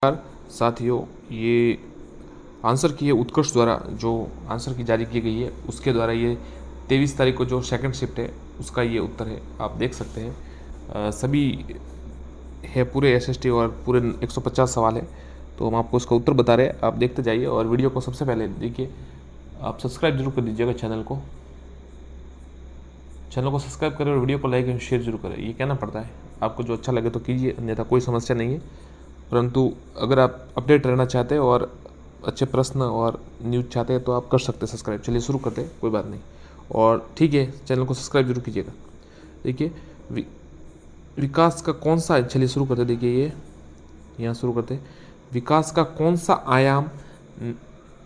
नमस्कार साथियों, ये आंसर की है उत्कर्ष द्वारा जो आंसर की जारी की गई है उसके द्वारा ये 23 तारीख को जो सेकंड शिफ्ट है उसका ये उत्तर है। आप देख सकते हैं सभी है पूरे एसएसटी और पूरे 150 सवाल है, तो हम आपको उसका उत्तर बता रहे हैं। आप देखते जाइए और वीडियो को सबसे पहले देखिए, आप सब्सक्राइब जरूर कर दीजिएगा चैनल को सब्सक्राइब करें और वीडियो को लाइक एंड शेयर जरूर करें। ये कहना पड़ता है, आपको जो अच्छा लगे तो कीजिए, अन्यथा कोई समस्या नहीं है। परंतु अगर आप अपडेट रहना चाहते हैं और अच्छे प्रश्न और न्यूज़ चाहते हैं तो आप कर सकते हैं सब्सक्राइब। चलिए शुरू करते हैं, कोई बात नहीं। और ठीक है, चैनल को सब्सक्राइब जरूर कीजिएगा। देखिए विकास का कौन सा, चलिए शुरू करते हैं। देखिए ये यहाँ शुरू करते हैं। विकास का कौन सा आयाम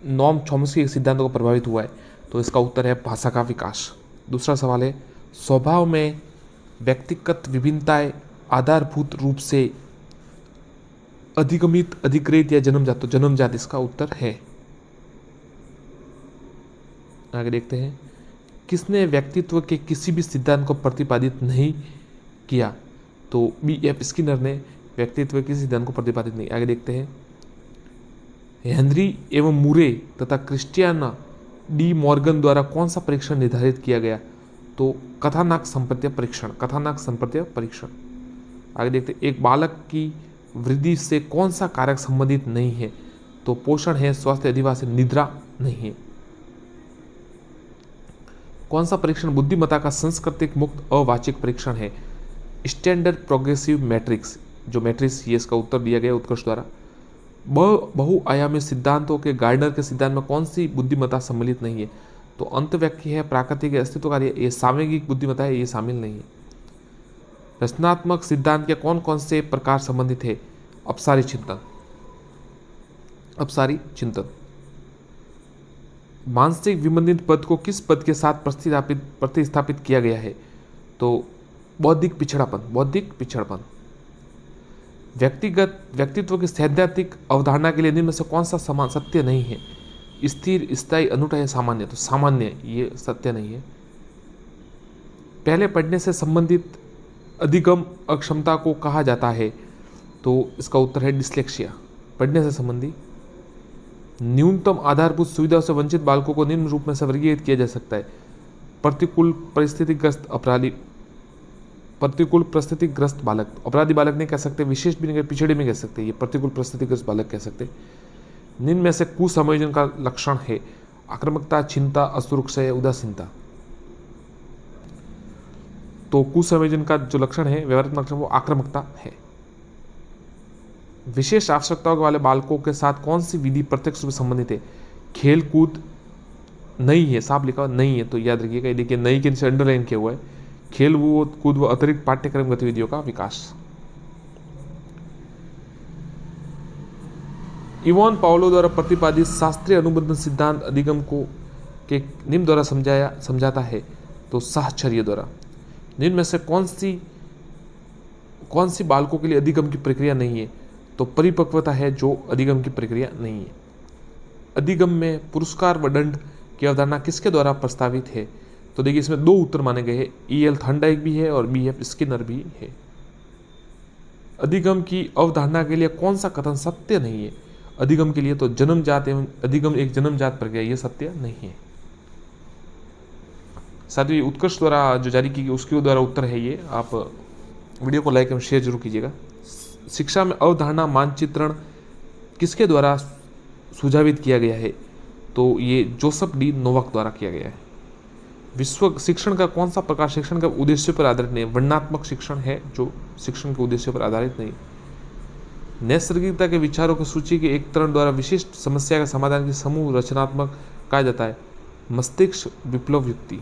नॉम चॉम्स्की के सिद्धांतों को प्रभावित हुआ है? तो इसका उत्तर है भाषा का विकास। दूसरा सवाल है, स्वभाव में व्यक्तिगत विभिन्नताएं आधारभूत रूप से अधिगमित, अधिकृत या जन्मजात? तो जन्मजात इसका उत्तर है। आगे देखते हैं, किसने व्यक्तित्व के किसी भी सिद्धांत को प्रतिपादित नहीं किया? तो B.F. स्किनर ने व्यक्तित्व के सिद्धांत को प्रतिपादित नहीं। आगे देखते हैं, हेनरी एवं मूरे तथा क्रिस्टियाना डी मॉर्गन द्वारा कौन सा परीक्षण निर्धारित किया गया? तो कथानक संप्रत्य परीक्षण। आगे देखते हैं, एक बालक की वृद्धि से कौन सा कारक संबंधित नहीं है? तो पोषण है, स्वास्थ्य, अधिवास, निद्रा नहीं है। कौन सा परीक्षण बुद्धिमत्ता का सांस्कृतिक मुक्त अवाचिक परीक्षण है? स्टैंडर्ड प्रोग्रेसिव मैट्रिक्स, जो मैट्रिक्स, ये इसका उत्तर दिया गया उत्कर्ष द्वारा। बहुआयामी सिद्धांतों के गार्डनर के सिद्धांत में कौन सी बुद्धिमत्ता सम्मिलित नहीं है? तो अंतव्यक्ति है, प्राकृतिक अस्तित्व कार्य, ये सामयिक बुद्धिमत्ता है, ये शामिल नहीं है। रचनात्मक सिद्धांत के कौन कौन से प्रकार संबंधित है? अपसारी चिंतन। मानसिक विमंदित पद को किस पद के साथ प्रतिस्थापित किया गया है? तो बौद्धिक पिछड़पन। व्यक्तित्व की सैद्धांतिक अवधारणा के लिए निम्न में से कौन सा समान सत्य नहीं है? स्थिर, स्थायी, अनूठा या सामान्य? तो सामान्य, ये सत्य नहीं है। पहले पढ़ने से संबंधित अधिगम अक्षमता को कहा जाता है? तो इसका उत्तर है डिस्लेक्सिया, पढ़ने से संबंधी। न्यूनतम आधारभूत सुविधाओं से वंचित बालकों को निम्न रूप में से वर्गीकृत किया जा सकता है? प्रतिकूल परिस्थितिग्रस्त बालक, अपराधी बालक नहीं कह सकते, विशेष भी नहीं, पिछड़े में कह सकते, ये प्रतिकूल परिस्थितिग्रस्त बालक कह सकते। निम्न में से कुसंयोजन का लक्षण है? आक्रामकता, चिंता, असुरक्षा या उदासीनता? तो कुसंयोजन का जो लक्षण है, व्यवहारात्मक लक्षण, वो आक्रामकता है। विशेष आवश्यकताओं वाले बालकों के साथ कौन सी विधि प्रत्यक्ष रूप से संबंधित है? खेल कूद नहीं है, साफ लिखा हुआ नहीं है, तो याद रखिएगा। देखिए नहीं के नीचे अंडरलाइन किया हुआ है, खेल वो कूद व अतिरिक्त पाठ्यक्रम गतिविधियों का विकास। इवान पावलो द्वारा प्रतिपादित शास्त्रीय अनुबंध सिद्धांत अधिगम को के निम्न द्वारा समझाता है? तो साहचर्य द्वारा। निम्न में से कौन सी बालकों के लिए अधिगम की प्रक्रिया नहीं है? तो परिपक्वता है, जो अधिगम की प्रक्रिया नहीं है। अधिगम में पुरस्कार व दंड की अवधारणा किसके द्वारा प्रस्तावित है? तो देखिए इसमें दो उत्तर माने गए हैं, E.L. थॉर्नडाइक भी है और B.F. स्किनर भी है। अधिगम की अवधारणा के लिए कौन सा कथन सत्य नहीं है? अधिगम के लिए तो जन्मजात एवं अधिगम एक जन्मजात प्रक्रिया, ये सत्य नहीं है। साथियों, उत्कर्ष द्वारा जो जारी की गई उसके द्वारा उत्तर है ये। आप वीडियो को लाइक एवं शेयर जरूर कीजिएगा। शिक्षा में अवधारणा मानचित्रण किसके द्वारा सुझावित किया गया है? तो ये जोसेफ डी नोवाक द्वारा किया गया है। विश्व शिक्षण का कौन सा प्रकार शिक्षण के उद्देश्य पर आधारित नहीं? वर्णनात्मक शिक्षण है, जो शिक्षण के उद्देश्य पर आधारित नहीं। नैसर्गिकता के विचारों की सूची के एक तरह द्वारा विशिष्ट समस्या का समाधान की समूह रचनात्मक कहा जाता है? मस्तिष्क विप्लव युक्ति।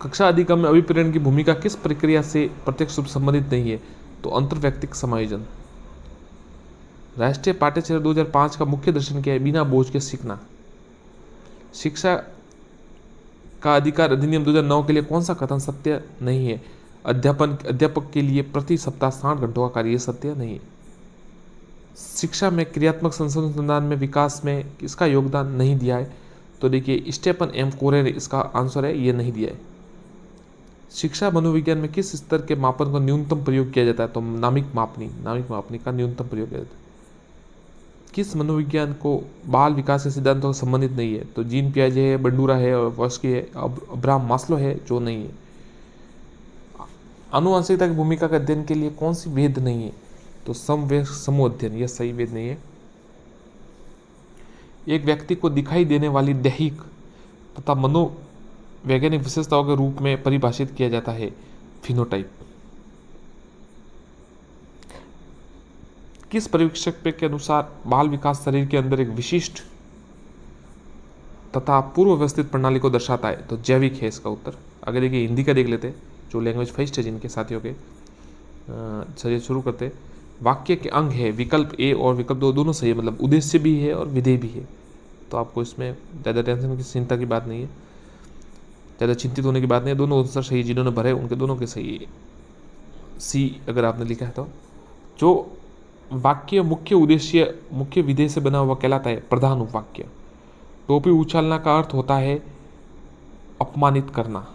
कक्षा अधिगम में अभिप्रेरण की भूमिका किस प्रक्रिया से प्रत्यक्ष रूप संबंधित नहीं है? तो अंतर्व्यक्तिक समायोजन। राष्ट्रीय पाठ्यचर्या 2005 का मुख्य दर्शन क्या है? बिना बोझ के सीखना। शिक्षा का अधिकार अधिनियम 2009 के लिए कौन सा कथन सत्य नहीं है? अध्यापक के लिए प्रति सप्ताह 60 घंटों का कार्य, ये सत्य नहीं है। शिक्षा में क्रियात्मक संशोधन में विकास में इसका योगदान नहीं दिया है? तो देखिए स्टेफन एम कोरे ने इसका आंसर है, ये नहीं दिया है। शिक्षा मनोविज्ञान में किस स्तर के मापन का न्यूनतम प्रयोग किया जाता है? तो नामिक मापनी का न्यूनतम प्रयोग किया जाता है। किस मनोविज्ञान को बाल विकास के सिद्धांतों से संबंधित नहीं है? तो जीन पियाजे है, बंडूरा है, और वॉस्की है, अब्राहम मास्लो है, जो नहीं है। आनुवंशिकता की भूमिका का अध्ययन के लिए कौन सी वेद नहीं है? तो समवेश समूह अध्ययन, यह सही वेद नहीं है। एक व्यक्ति को दिखाई देने वाली दैहिक तथा मनोवैज्ञानिक विशेषताओं के रूप में परिभाषित किया जाता है फिनोटाइप। किस पर्यवेक्षक के अनुसार बाल विकास शरीर के अंदर एक विशिष्ट तथा पूर्व व्यवस्थित प्रणाली को दर्शाता है? तो जैविक है इसका उत्तर। आगे देखिए हिंदी का देख लेते हैं, जो लैंग्वेज फर्स्ट है जिनके साथियों के। चलिए शुरू करते। वाक्य के अंग है विकल्प ए और विकल्प दो, दोनों सही है, मतलब उद्देश्य भी है और विधेय भी है। तो आपको इसमें ज़्यादा टेंशन की चिंता की बात नहीं है, ज़्यादा चिंतित होने की बात नहीं है। दोनों आंसर सही, जिन्होंने भरे उनके दोनों के सही है। सी अगर आपने लिखा है तो जो वाक्य मुख्य उद्देश्य मुख्य विधेय से बना हुआ कहलाता है प्रधान उपवाक्य। टोपी उछालना का अर्थ होता है अपमानित करना।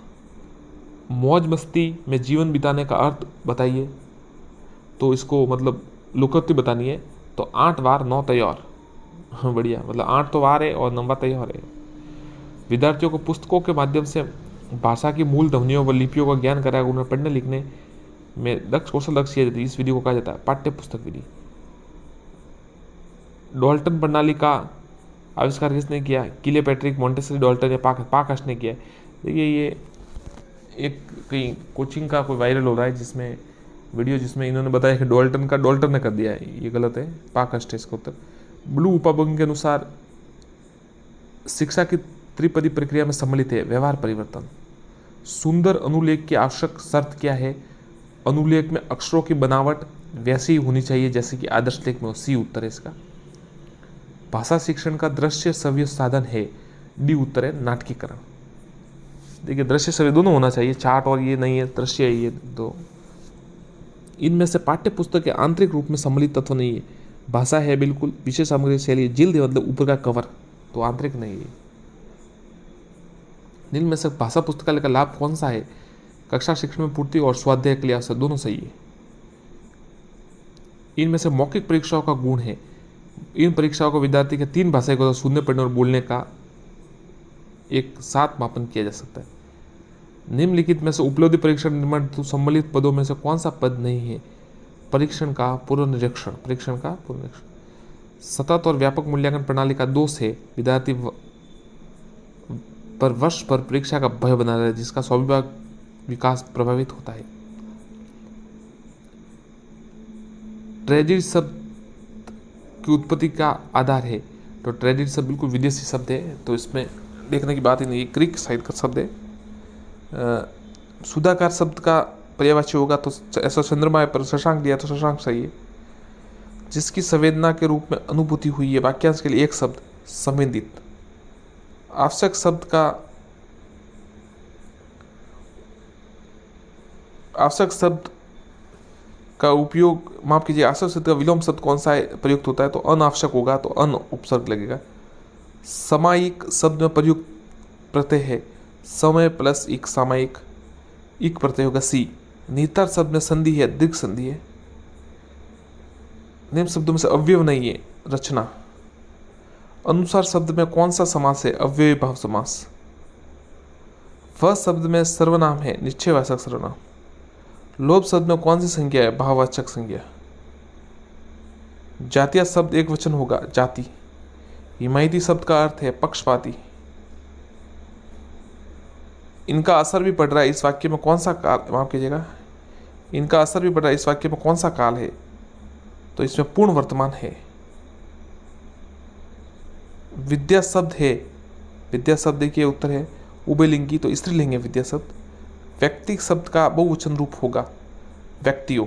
मौज मस्ती में जीवन बिताने का अर्थ बताइए, तो इसको मतलब लोकोक्ति बतानी है। तो 8 वार 9 तैयार। हाँ बढ़िया, मतलब 8 तो वार है और 9 तैयार है। विद्यार्थियों को पुस्तकों के माध्यम से भाषा की मूल ध्वनियों व लिपियों का ज्ञान कराया, उन्हें पढ़ने लिखने में दक्ष कौशल दक्ष किया जाती है। इस विधि को कहा जाता है पाठ्य पुस्तक विधि। डॉल्टन प्रणाली का आविष्कार किसने किया? किलेपैट्रिक, मॉन्टेसरी, डॉल्टन या पाकस्ट ने किया। देखिए ये एक कहीं कोचिंग का कोई वायरल हो रहा है जिसमें वीडियो, जिसमें इन्होंने बताया कि डॉल्टन ने कर दिया है, ये गलत है, पाकस्ट है इसका उत्तर। ब्लू उपबंग के अनुसार शिक्षा की त्रिपदी प्रक्रिया में सम्मिलित है व्यवहार परिवर्तन। सुंदर अनुलेख की आवश्यक शर्त क्या है? अनुलेख में अक्षरों की बनावट वैसी ही होनी चाहिए जैसे कि आदर्श लेख में हो। सी उत्तर है इसका। भाषा शिक्षण का दृश्य श्रव्य साधन है। डी उत्तर है नाटकीकरण। देखिए दृश्य श्रव्य दोनों होना चाहिए, चार्ट और ये नहीं है, दृश्य है ये दो। इनमें से पाठ्य पुस्तक के आंतरिक रूप में सम्मिलित तत्व नहीं है। भाषा है बिल्कुल, विषय सामग्री शैली, जिल्द मतलब ऊपर का कवर, तो आंतरिक नहीं है। इनमें से भाषा पुस्तकालय का लाभ कौन सा है? कक्षा शिक्षण में पूर्ति और स्वाध्याय के लिए अवसर, दोनों सही है। इनमें से मौखिक परीक्षाओं का गुण है। इन परीक्षाओं को विद्यार्थी के 3 भाषाएं को सुनने, पढ़ने और बोलने का एक साथ मापन किया जा सकता है। निम्नलिखित में से उपलब्धि परीक्षण निर्माण तो सम्मिलित पदों में से कौन सा पद नहीं है? परीक्षण का पूर्व निरीक्षण। सतत और व्यापक मूल्यांकन प्रणाली का दोष है विद्यार्थी पर वर्ष पर परीक्षा का भय बना रहा है, जिसका स्वाभाविक विकास प्रभावित होता है। ट्रेजेडी शब्द की उत्पत्ति का आधार है। तो ट्रेजेडी शब्द बिल्कुल विदेशी शब्द है, तो इसमें देखने की बात ही नहीं। ग्रीक साहित्य का शब्द है। सुधाकार शब्द का पर्यायवाची होगा तो ऐसा चंद्रमा पर शशांक दिया तो शशांक सही है। जिसकी संवेदना के रूप में अनुभूति हुई है, वाक्यांश के लिए एक शब्द संवेदित। आवश्यक शब्द का उपयोग, माफ कीजिए, आवश्यक शब्द का विलोम शब्द कौन सा प्रयुक्त होता है? तो अनावश्यक होगा, तो अन उपसर्ग लगेगा। सामायिक शब्द में प्रयुक्त प्रत्यय है समय प्लस इक, सामायिक, इक प्रत्यय होगा सी। निहितार्थ शब्द में संधि है, दीर्घ संधि है। निम्न शब्दों में से अव्यय नहीं है, रचना। अनुसार शब्द में कौन सा समास है? अव्ययी भाव समास। वह शब्द में सर्वनाम है, निश्चयवाचक सर्वनाम। लोभ शब्द में कौन सी संज्ञा है? भाववाचक संज्ञा। जातीय शब्द एक वचन होगा, जाति। हिमायती शब्द का अर्थ है पक्षपाती। इनका असर भी पड़ रहा है इस वाक्य में कौन सा काल, माफ कीजिएगा, इनका असर भी पड़ रहा है इस वाक्य में कौन सा काल है? तो इसमें पूर्ण वर्तमान है। विद्या शब्द है, विद्या शब्द देखिए उत्तर है उभयलिंगी, तो स्त्रीलिंग है विद्या शब्द। व्यक्ति शब्द का बहुवचन रूप होगा व्यक्तियों।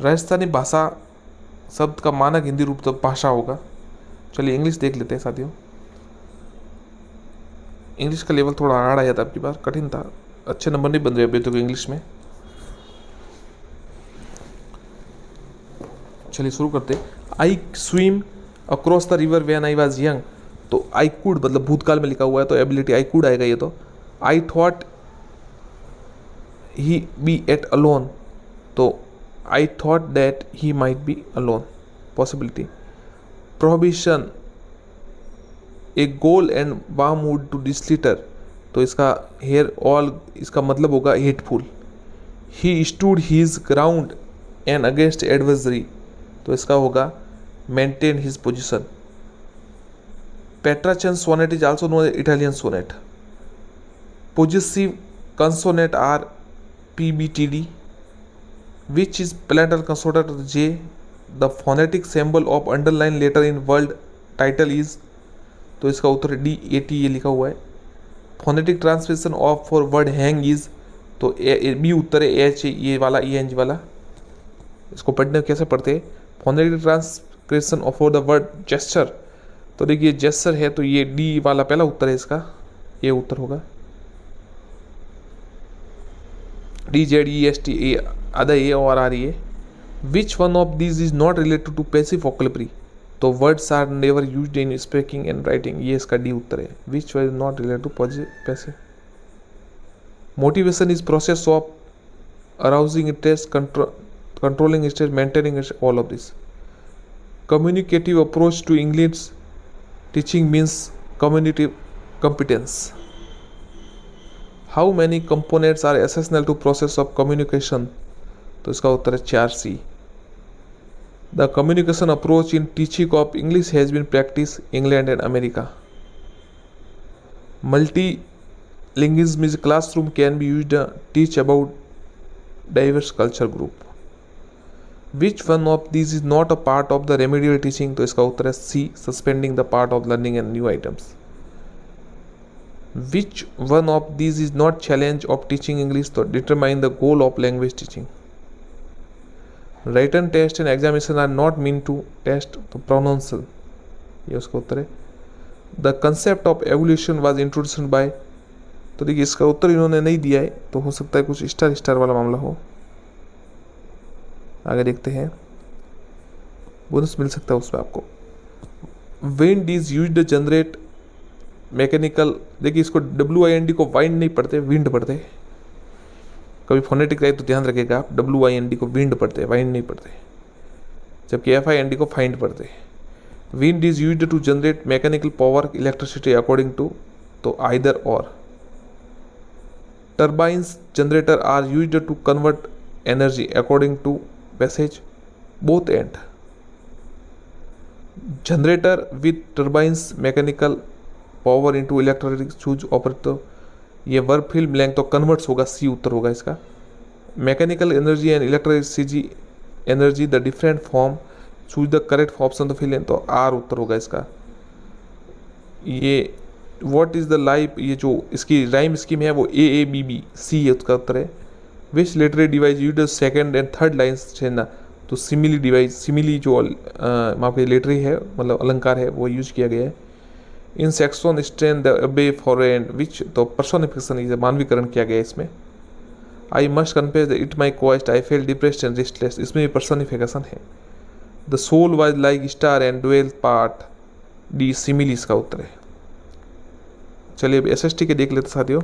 राजस्थानी भाषा शब्द का मानक हिंदी रूप तो भाषा होगा। चलिए इंग्लिश देख लेते हैं साथियों। इंग्लिश का लेवल थोड़ा हार्ड आया था, आपकी बार कठिन था, अच्छे नंबर नहीं बन रहे अभी तो इंग्लिश में। चलिए शुरू करते। I swim across the river when I was young, तो आई कुड मतलब भूतकाल में लिखा हुआ है तो एबिलिटी आई कुड आएगा ये। तो I thought he be at alone, तो I thought that he might be alone, possibility. Prohibition, a goal and warm wood to डिस्लिटर, तो इसका हेयर ऑल इसका मतलब होगा hateful. He stood his ground and against adversary, तो इसका होगा maintain his position. Petrarchan sonnet is also known as Italian sonnet. Possessive consonant are PBTD, which is palatal consonant J. The phonetic symbol of underline letter in world title is, तो इसका उत्तर DAT ये लिखा हुआ है. Phonetic translation of for word hang is, तो B उत्तर है H ये वाला ENG वाला. इसको पढ़ने कैसे पढ़ते हैं? Phonetic translation of for the word gesture, तो देखिए जेस्चर है तो ये डी वाला पहला उत्तर है इसका, ये उत्तर होगा. DZEST ए आधा ए और आ रही है. Which one of these is not related to passive vocabulary, तो words are never used in speaking and writing, ये इसका डी उत्तर है. Which one is not related to passive. Motivation is process of arousing interest, controlling interest, maintaining interest, all of this. Communicative approach to English teaching means cognitive competence. How many components are essential to process of communication, तो इसका उत्तर है 4C. The communication approach in teaching of English has been practiced in England and America. Multilingualism is classroom can be used to teach about diverse culture group. Which one of these is not a part of the remedial teaching, तो इसका उत्तर है C, suspending the part of learning and new items. Which one of these is not challenge of teaching English, तो determine the goal of language teaching. Written test and examination are not meant to test the pronunciation, ये उसका उत्तर है. The concept of evolution was introduced by, तो देखिए इसका उत्तर इन्होंने नहीं दिया है, तो हो सकता है कुछ स्टार वाला मामला हो. आगे देखते हैं, बोनस मिल सकता है उसमें आपको. Wind is used to generate mechanical, देखिए इसको WIND को वाइंड नहीं पढ़ते, विंड पढ़ते. कभी फोनेटिक रहे तो ध्यान रखिएगा आप, WIND को विंड पढ़ते, वाइंड नहीं पढ़ते, जबकि FIND को फाइंड पढ़ते. Wind is used to generate mechanical power, electricity according to, तो either or. Turbines generator are used to convert energy according to passage, both end. Generator with turbines mechanical power into electric choose operator, तो ये verb film blank तो converts होगा, सी उत्तर होगा इसका. Mechanical energy and electricity energy the different form, choose the correct option तो fill in, तो are उत्तर होगा इसका. ये व्हाट इज द लाइफ, ये जो इसकी राइम स्कीम है वो AABB, सी उसका उत्तर है. Which literary device used second and third lines छेड़ना, तो सिमिली डिवाइस, सिमिली जो वहाँ पे लिटरेरी है मतलब अलंकार है वो यूज किया गया है. In section strain the abbey for and which, तो पर्सोनिफिकेशन मानवीकरण किया गया है इसमें. I must confess it my quest, I feel depressed and restless, इसमें भी पर्सोनिफिकेशन है. The soul was like star and dual part, D simile इसका उत्तर है. चलिए अब SST के देख लेते साथियों.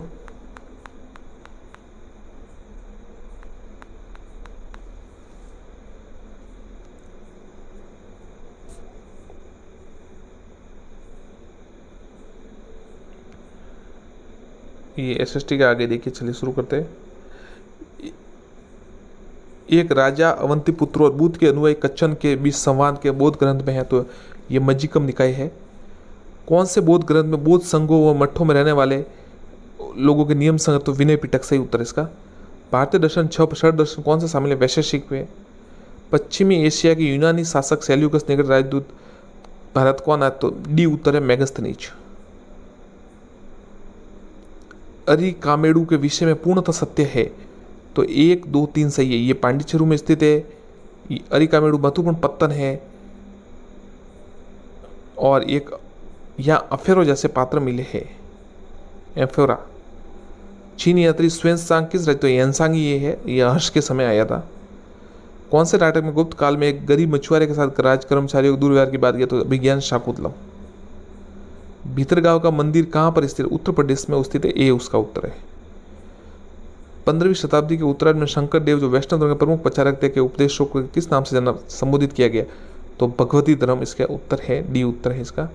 ये SST के आगे देखिए, चलिए शुरू करते हैं. एक राजा अवंतीपुत्र और बुद्ध के अनुयायी कच्छन के बीच संवाद के बौद्ध ग्रंथ में है, तो ये मज्जिकम निकाय है. कौन से बौद्ध ग्रंथ में बौद्ध संघों व मठों में रहने वाले लोगों के नियम संगत, तो विनय पिटक सही उत्तर इसका. भारतीय दर्शन 6 षड दर्शन कौन से शामिल है, वैशेषिक में. पश्चिमी एशिया के यूनानी शासक सेल्यूकस निकट राजदूत भारत कौन है, तो डी उत्तर है मेगस्थनीज. अरि कामेडू के विषय में पूर्णतः सत्य है, तो 1, 2, 3 सही है. ये पांडिचेरू में स्थित है. अरि कामेडू महत्वपूर्ण पत्तन है, और एक यहाँ अफेरो जैसे पात्र मिले हैं, एफोरा. चीनी यात्री स्वयं किस राज्य, तो येनसांग ये है, यह हर्ष के समय आया था. कौन से नाटक में गुप्त काल में एक गरीब मछुआरे के साथ राज कर्मचारियों को दुर्व्यवहार की बात किया, तो अभिज्ञान शाकुंतलम. भीतरगांव का मंदिर कहाँ पर स्थित है, उत्तर प्रदेश में स्थित है, ए उसका उत्तर है. 15वीं शताब्दी के उत्तरार्ध में शंकर देव जो वैष्णव धर्म के प्रमुख प्रचारक थे के उपदेशों को किस नाम से संबोधित किया गया? तो भगवती धर्म इसका उत्तर है, डी उत्तर है इसका।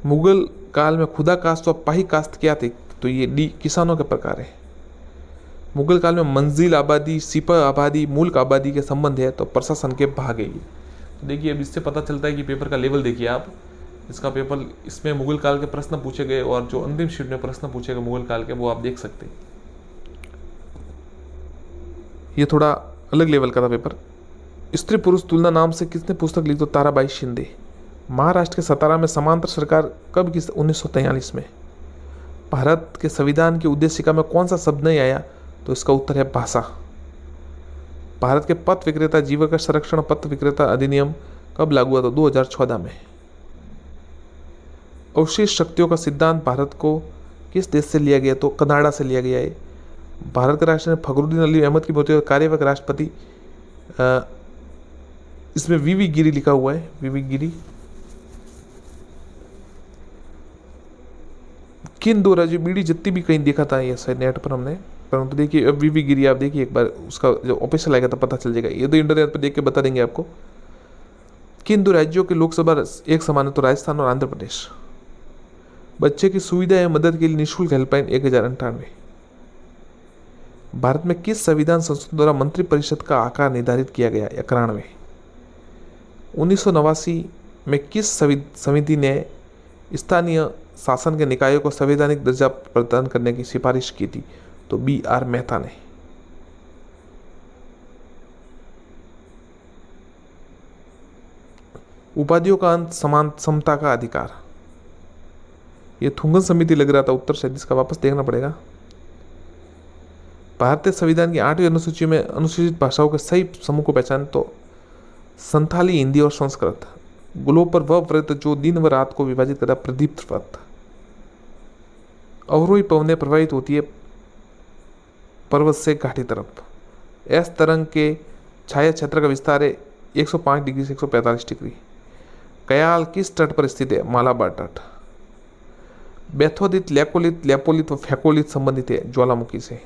मुगल काल में खुदा कास्ट और पाही कास्ट क्या थे? तो ये डी किसानों के प्रकार है। मुगल काल में मंजिल आबादी, सिपह आबादी, मुल्क आबादी के संबंध है तो प्रशासन के भाग है ये। तो देखिए अब इससे पता चलता है कि पेपर का लेवल देखिए आप, इसका पेपर, इसमें मुगल काल के प्रश्न पूछे गए और जो अंतिम शीट में प्रश्न पूछे गए मुगल काल के वो आप देख सकते हैं। ये थोड़ा अलग लेवल का था पेपर। स्त्री पुरुष तुलना नाम से किसने पुस्तक लिखी? तो ताराबाई शिंदे। महाराष्ट्र के सतारा में समांतर सरकार कब की? 1943 में। भारत के संविधान की उद्देशिका में कौन सा शब्द नहीं आया? तो इसका उत्तर है भाषा। भारत के पथ विक्रेता जीविका संरक्षण पथ विक्रेता अधिनियम कब लागू हुआ? तो 2014 में। अवशेष शक्तियों का सिद्धांत भारत को किस देश से लिया गया? तो कनाडा से लिया गया है। भारत के राष्ट्रपति फखरुद्दीन अली अहमद की मौजूदा कार्यवाहक राष्ट्रपति, इसमें वीवी गिरी लिखा हुआ है, वीवी गिरी। किन दो राज्यों बीड़ी जितनी भी कहीं देखा था ये शायद नेट पर हमने, परंतु देखिए अब वीवी गिरी आप देखिए एक बार, उसका जो ऑफिशियल आएगा तो पता चल जाएगा। ये तो इंटरनेट पर देख के बता देंगे आपको। किन दो राज्यों के लोकसभा एक समान है? तो राजस्थान और आंध्र प्रदेश। बच्चे की सुविधा या मदद के लिए निःशुल्क हेल्पलाइन 1098। भारत में किस संविधान संशोधन द्वारा मंत्रिपरिषद का आकार निर्धारित किया गया? 91। 1989 में किस समिति ने स्थानीय शासन के निकायों को संवैधानिक दर्जा प्रदान करने की सिफारिश की थी? तो BR मेहता ने। उपाधियों का अंत समान समता का अधिकार, ये थुंगन समिति लग रहा था उत्तर शायद, इसका वापस देखना पड़ेगा। भारतीय संविधान की 8वीं अनुसूची में अनुसूचित भाषाओं के सही समूह को पहचान, तो संथाली, हिंदी और संस्कृत। ग्लोब पर वह व्रत जो दिन व रात को विभाजित करता, प्रदीप्त व्रत। अवरोही पवनें प्रवाहित होती है पर्वत से घाटी तरफ। एस तरंग के छाया क्षेत्र का विस्तार है 105 डिग्री से 145 डिग्री। कयाल किस तट पर स्थित है? मालाबार तट। बैथोदित, लैकोलित, लैपोलित व फैकोलित संबंधित है ज्वालामुखी से।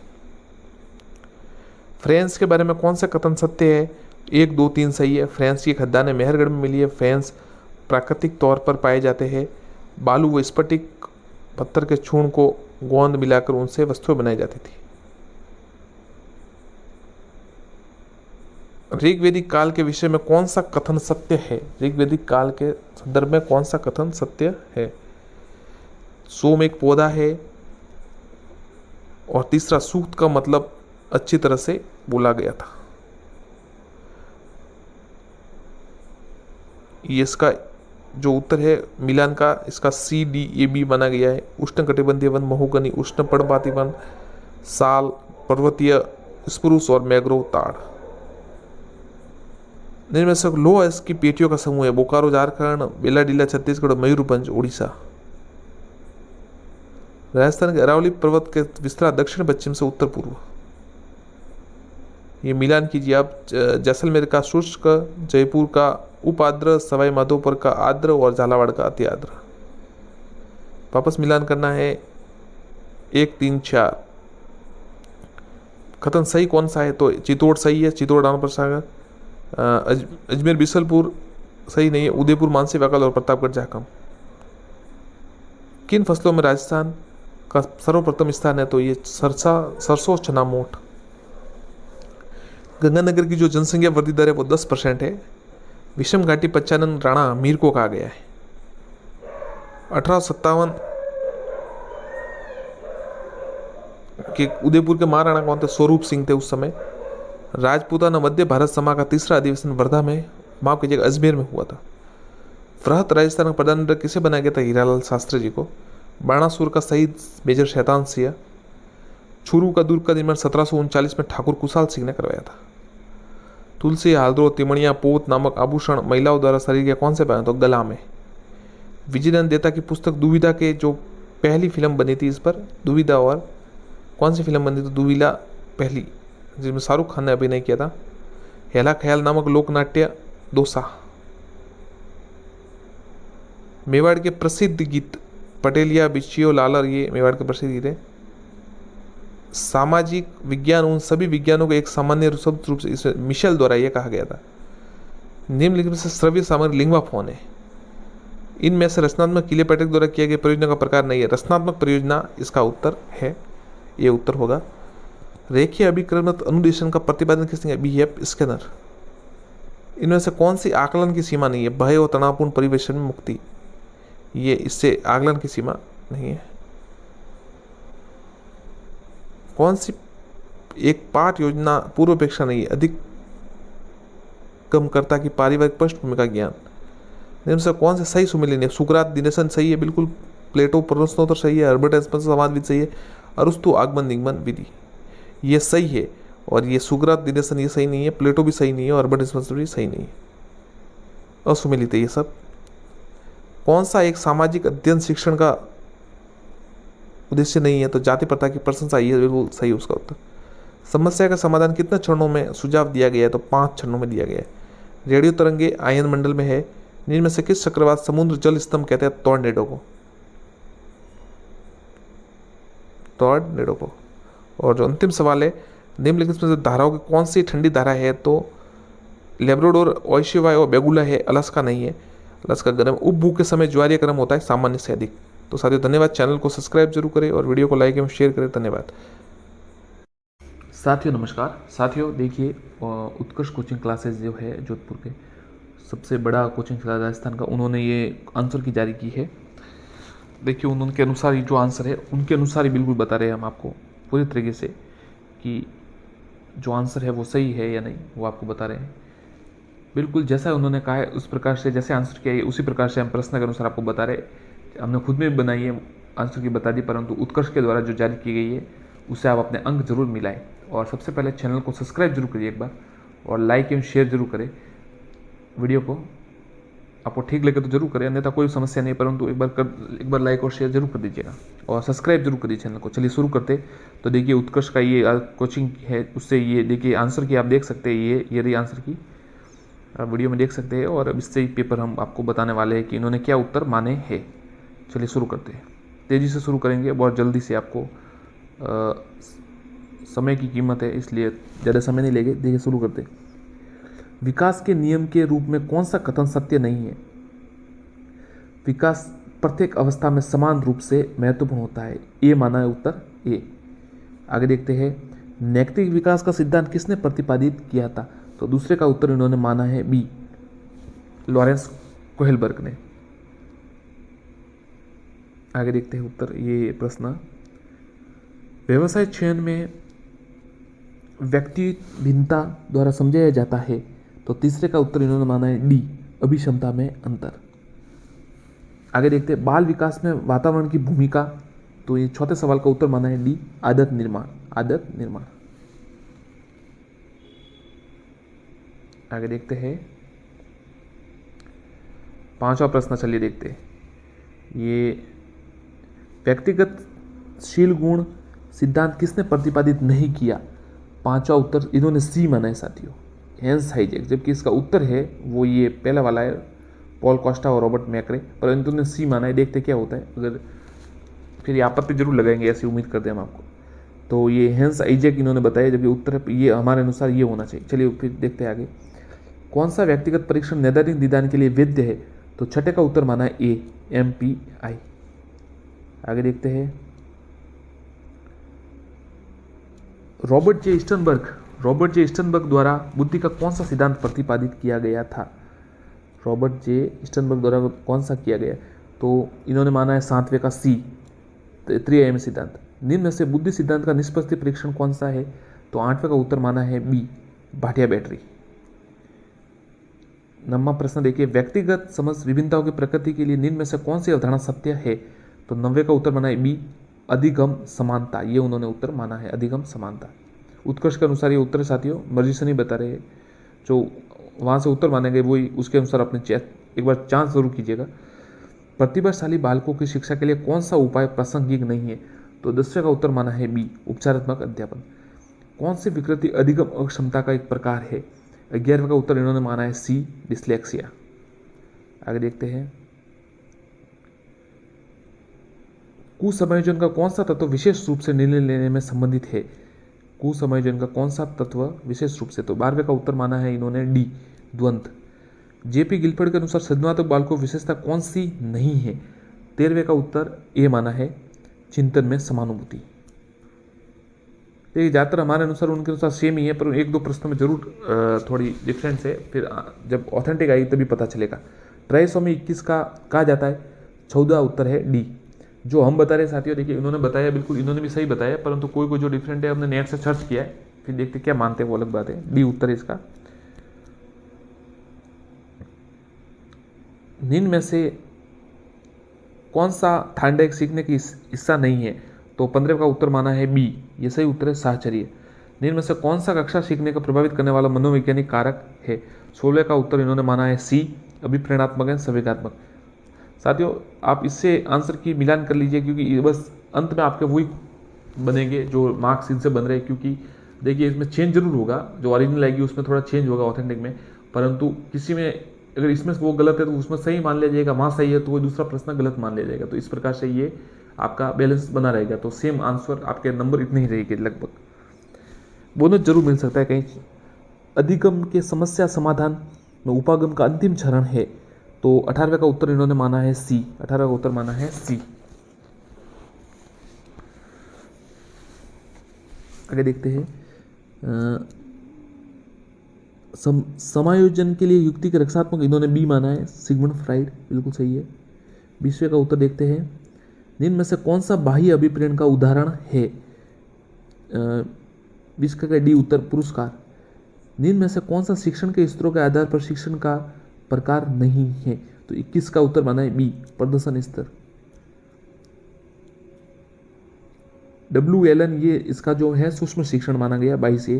फ्रांस के बारे में कौन सा कथन सत्य है? 1, 2, 3 सही है। फ्रांस की खदानें मेहरगढ़ में मिली है। फ्रांस प्राकृतिक तौर पर पाए जाते हैं। बालू व स्फटिक पत्थर के चूर्ण को गोंद मिलाकर उनसे वस्तुएं बनाई जाती थी। ऋग्वेदिक काल के विषय में कौन सा कथन सत्य है? ऋग्वेदिक काल के संदर्भ में कौन सा कथन सत्य है? सोम एक पौधा है, और तीसरा सूक्त का मतलब अच्छी तरह से बोला गया था। ये इसका जो उत्तर है मिलान का, इसका CDAB बना गया है। उष्ण कटिबंधीय वन, महोगनी, उष्ण पर्णपाती वन, साल, पर्वतीय स्प्रूस और मैग्रोव ताड़। जिनमें से लोह की पेटियों का समूह है बोकारो झारखंड, बेलाडीला छत्तीसगढ़, मयूरभंज उड़ीसा। राजस्थान के अरावली पर्वत के विस्तार दक्षिण पश्चिम से उत्तर पूर्व। ये मिलान कीजिए आप। जैसलमेर का शुष्क, जयपुर का उपाद्र, सवाई माधोपुर का आर्द्र और झालावाड़ का अति आर्द्र। वापस मिलान करना है 1, 3, 4। कथन सही कौन सा है? तो चित्तौड़ सही है, चित्तौड़ रामपुर सागर। अजमेर बिसलपुर सही नहीं है। उदयपुर मानसी वाकल और प्रतापगढ़ जाखम। किन फसलों में राजस्थान का सर्वप्रथम स्थान है? तो ये सरसों, चना, मोठ। गंगानगर की जो जनसंख्या वृद्धि दर है वो 10% है। विषम घाटी पच्चानन राणा मीर को कहा गया है। 1857 के उदयपुर के महाराणा कौन थे? स्वरूप सिंह थे उस समय। राजपूताना मध्य भारत सभा का तीसरा अधिवेशन वर्धा में, माफ कीजिएगा अजमेर में हुआ था। वृहत राजस्थान का प्रधानमंत्री किसे बनाया गया था? हीरालाल शास्त्री जी को। बाणासुर का शहीद मेजर शैतान सिंह। छुरू का दुर्ग का निर्माण 1739 में ठाकुर कुशाल सिंह ने करवाया था। तुलसी, हालदो, तिमणिया, पोत नामक आभूषण महिलाओं द्वारा शरीर के कौन से पहने? तो गला में। विजयनंद देता की पुस्तक दुविधा के जो पहली फिल्म बनी थी इस पर, दुविधा, और कौन सी फिल्म बनी थी? दुविधा पहली, जिसमें शाहरुख खान ने अभिनय किया था। हेला ख्याल नामक लोकनाट्य दोसा। मेवाड़ के प्रसिद्ध गीत पटेलिया, बिछियो, लालर, ये मेवाड़ के प्रसिद्ध गीत है। सामाजिक विज्ञान उन सभी विज्ञानों को एक सामान्य शब्द रूप से इसे मिशेल द्वारा यह कहा गया था। निम्नलिखित में से श्रव्य सामग्री लिंग्वा फोन है। इनमें से रचनात्मक किलेपैट्रिक द्वारा किया गया परियोजना का प्रकार नहीं है। रचनात्मक परियोजना इसका उत्तर है, ये उत्तर होगा। रेखीय अभिक्रमित अनुदेशन का प्रतिपादन किसने किया? BF Skinner. इनमें से कौन सी आकलन की सीमा नहीं है? भय और तनावपूर्ण परिवेश में मुक्ति, ये इससे आकलन की सीमा नहीं है। कौन सी एक पाठ योजना पूर्वापेक्षा नहीं है? अधिक कमकर्ता की पारिवारिक पृष्ठभूमि का ज्ञान। इनमें से कौन से सही सुमेलित है? सुकरात दिनेशन सही है बिल्कुल। प्लेटो प्रश्नोत्तर सही है। हर्बर्ट स्पेंसर समाज विधि सही है। अरस्तु आगमन निगमन विधि, ये सही है। और ये सुकरात दिनेशन ये सही नहीं है। प्लेटो भी सही नहीं है और हर्बर्ट स्पेंसर भी सही नहीं है, असुमेलित है ये सब। कौन सा एक सामाजिक अध्ययन शिक्षण का उद्देश्य नहीं है? तो जाति प्रथा की प्रशंसा, ये बिल्कुल सही उसका उत्तर। समस्या का समाधान कितने चरणों में सुझाव दिया गया है? तो 5 चरणों में दिया गया है। रेडियो तरंगे आयन मंडल में है। इनमें से किस चक्रवात समुद्र जल स्तंभ कहते हैं? टॉर्नेडो को, टॉर्नेडो को। और जो अंतिम सवाल है, निम्नलिखित में से धाराओं की कौन सी ठंडी धारा है? तो लेब्राडोर, ओशिवाई और बेगुला है। अलास्का नहीं है, अलास्का गर्म। उपभू के समय ज्वारीय क्रम होता है सामान्य से अधिक। तो साथियों धन्यवाद, चैनल को सब्सक्राइब जरूर करें और वीडियो को लाइक एवं शेयर करें। धन्यवाद साथियों। नमस्कार साथियों, देखिए उत्कर्ष कोचिंग क्लासेस जो है जोधपुर के सबसे बड़ा कोचिंग क्लास राजस्थान का, उन्होंने ये आंसर की जारी की है। देखिए उनके अनुसार ही जो आंसर है उनके अनुसार ही बिल्कुल बता रहे हैं हम आपको पूरी तरीके से कि जो आंसर है वो सही है या नहीं, वो आपको बता रहे हैं। बिल्कुल जैसा उन्होंने कहा है उस प्रकार से, जैसे आंसर किया है उसी प्रकार से हम प्रश्न के अनुसार आपको बता रहे हैं। हमने खुद में बनाई है, आंसर की बता दी, परंतु उत्कर्ष के द्वारा जो जारी की गई है उससे आप अपने अंक जरूर मिलाएं। और सबसे पहले चैनल को सब्सक्राइब जरूर करिए एक बार, और लाइक एवं शेयर जरूर करें वीडियो को। आपको ठीक लगे तो जरूर करें, अन्यथा कोई समस्या नहीं, परंतु एक बार लाइक और शेयर जरूर कर दीजिएगा और सब्सक्राइब जरूर करिए चैनल को। चलिए शुरू करते। तो देखिए उत्कर्ष का ये कोचिंग है, उससे ये देखिए आंसर की आप देख सकते हैं, ये रही आंसर की, आप वीडियो में देख सकते हैं। और अब इससे ही पेपर हम आपको बताने वाले हैं कि इन्होंने क्या उत्तर माने हैं। चलिए शुरू करते हैं, तेज़ी से शुरू करेंगे, बहुत जल्दी से। आपको समय की कीमत है इसलिए ज़्यादा समय नहीं लेंगे। देखिए शुरू करते हैं। विकास के नियम के रूप में कौन सा कथन सत्य नहीं है? विकास प्रत्येक अवस्था में समान रूप से महत्वपूर्ण होता है, ये माना है उत्तर ए। आगे देखते हैं। नैतिक विकास का सिद्धांत किसने प्रतिपादित किया था? तो दूसरे का उत्तर इन्होंने माना है बी, लॉरेंस कोहेलबर्ग ने। आगे देखते हैं उत्तर, ये प्रश्न। व्यवसाय चयन में व्यक्ति भिन्नता द्वारा समझाया जाता है, तो तीसरे का उत्तर इन्होंने माना है डी, अभिक्षमता में अंतर। आगे देखते हैं। बाल विकास में वातावरण की भूमिका, तो ये चौथे सवाल का उत्तर माना है डी, आदत निर्माण, आदत निर्माण। आगे देखते हैं 5वां प्रश्न, चलिए देखते हैं। ये व्यक्तिगत शील गुण सिद्धांत किसने प्रतिपादित नहीं किया? 5वां उत्तर इन्होंने सी माना है साथियों, हेंस हाइजेक। जबकि इसका उत्तर है वो ये पहला वाला है, पॉल कोस्टा और रॉबर्ट मैक्रे, परंतु इन्होंने सी माना है। देखते क्या होता है, अगर फिर ये आपत्ति जरूर लगाएंगे, ऐसी उम्मीद करते हैं हम आपको। तो ये हेंस हाइजेक इन्होंने बताया, जबकि उत्तर ये हमारे अनुसार ये होना चाहिए। चलिए फिर देखते हैं आगे। कौन सा व्यक्तिगत परीक्षण नैदानिक निदान के लिए वैध है? तो छठे का उत्तर माना है ए, MPI। आगे देखते हैं। रॉबर्ट जे स्टर्नबर्ग द्वारा बुद्धि का कौन सा सिद्धांत प्रतिपादित किया गया था? रॉबर्ट जे स्टर्नबर्ग द्वारा कौन सा किया गया? तो इन्होंने माना है 7वें का सी, त्रिआयामी सिद्धांत। निम्न में से बुद्धि सिद्धांत का निष्पत्ति परीक्षण कौन सा है? तो 8वें का उत्तर माना है बी, भाटिया बैटरी। 9वां प्रश्न देखिए। व्यक्तिगत समझ विभिन्नताओं की प्रकृति के लिए निम्न में से कौन सी अवधारणा सत्य है? तो 9वें का उत्तर माना है बी, अधिगम समानता। ये उन्होंने उत्तर माना है, अधिगम समानता। उत्कर्ष के अनुसार ये उत्तर साथियों मर्जी से नहीं बता रहे, जो वहाँ से उत्तर मानेंगे वही उसके अनुसार अपने एक बार जांच जरूर कीजिएगा। प्रतिभाशाली बालकों की शिक्षा के लिए कौन सा उपाय प्रासंगिक नहीं है? तो 10वें का उत्तर माना है बी, उपचारात्मक अध्यापन। कौन सी विकृति अधिगम अक्षमता का एक प्रकार है? 11वें का उत्तर इन्होंने माना है सी, डिस्लेक्सिया। आगे देखते हैं। कुसमयोजन का कौन सा तत्व विशेष रूप से निर्णय लेने में संबंधित है? कुसमयोजन का कौन सा तत्व विशेष रूप से? तो 12वें का उत्तर माना है इन्होंने डी, द्वंद्व। जेपी गिलफर्ड के अनुसार सृजनात्मक बालकों की विशेषता कौन सी नहीं है? 13वें का उत्तर ए माना है, चिंतन में समानुभूति। देखिए ज़्यादातर हमारे अनुसार उनके अनुसार सेम ही है, पर एक दो प्रश्नों में जरूर थोड़ी डिफरेंस है, फिर जब ऑथेंटिक आएगी तभी पता चलेगा। ट्राइसोमी 21 का कहा जाता है, 14 उत्तर है डी। जो हम बता रहे साथियों, देखिए इन्होंने बताया, बिल्कुल इन्होंने भी सही बताया, परंतु कोई कोई जो डिफरेंट है हमने नेट से सर्च किया है, फिर देखते क्या मानते हैं, वो अलग बात है। डी उत्तर है इसका। निम्न में से कौन सा थार्डनेक सीखने की हिस्सा नहीं है? तो 15 का उत्तर माना है बी, ये सही उत्तर है, साहचर्य। निम्न में से कौन सा कक्षा सीखने को प्रभावित करने वाला मनोवैज्ञानिक कारक है? 16 का उत्तर इन्होंने माना है सी, अभिप्रेरणात्मक एवं संवेगात्मक। साथियों आप इससे आंसर की मिलान कर लीजिए, क्योंकि ये बस अंत में आपके वही बनेंगे जो मार्क्स इनसे बन रहे हैं, क्योंकि देखिए इसमें चेंज जरूर होगा, जो ओरिजिनल आएगी उसमें थोड़ा चेंज होगा ऑथेंटिक में, परंतु किसी में अगर इसमें वो गलत है तो उसमें सही मान लिया जाएगा, वहाँ सही है तो वो दूसरा प्रश्न गलत मान लिया जाएगा। तो इस प्रकार से ये आपका बैलेंस बना रहेगा, तो सेम आंसर आपके नंबर इतने ही रहेंगे लगभग। बोनस जरूर मिल सकता है कहीं। अधिगम के समस्या समाधान में उपागम का अंतिम चरण है, तो 18वें का उत्तर इन्होंने माना है सी, 18वें का उत्तर माना है सी। आगे देखते हैं, समायोजन के लिए युक्ति के रक्षात्मक इन्होंने बी माना है, सिगमंड फ्राइड, बिल्कुल सही है। 20वें का उत्तर देखते हैं, निम्न में से कौन सा बाह्य अभिप्रेरण का उदाहरण है? 20 का डी उत्तर, पुरस्कार। निम्न में से कौन सा शिक्षण के स्तरों के आधार पर शिक्षण का प्रकार नहीं है? तो 21 का उत्तर माना है बी, प्रदर्शन स्तर। WLN ये इसका जो है सूक्ष्म शिक्षण माना गया, 22 ए।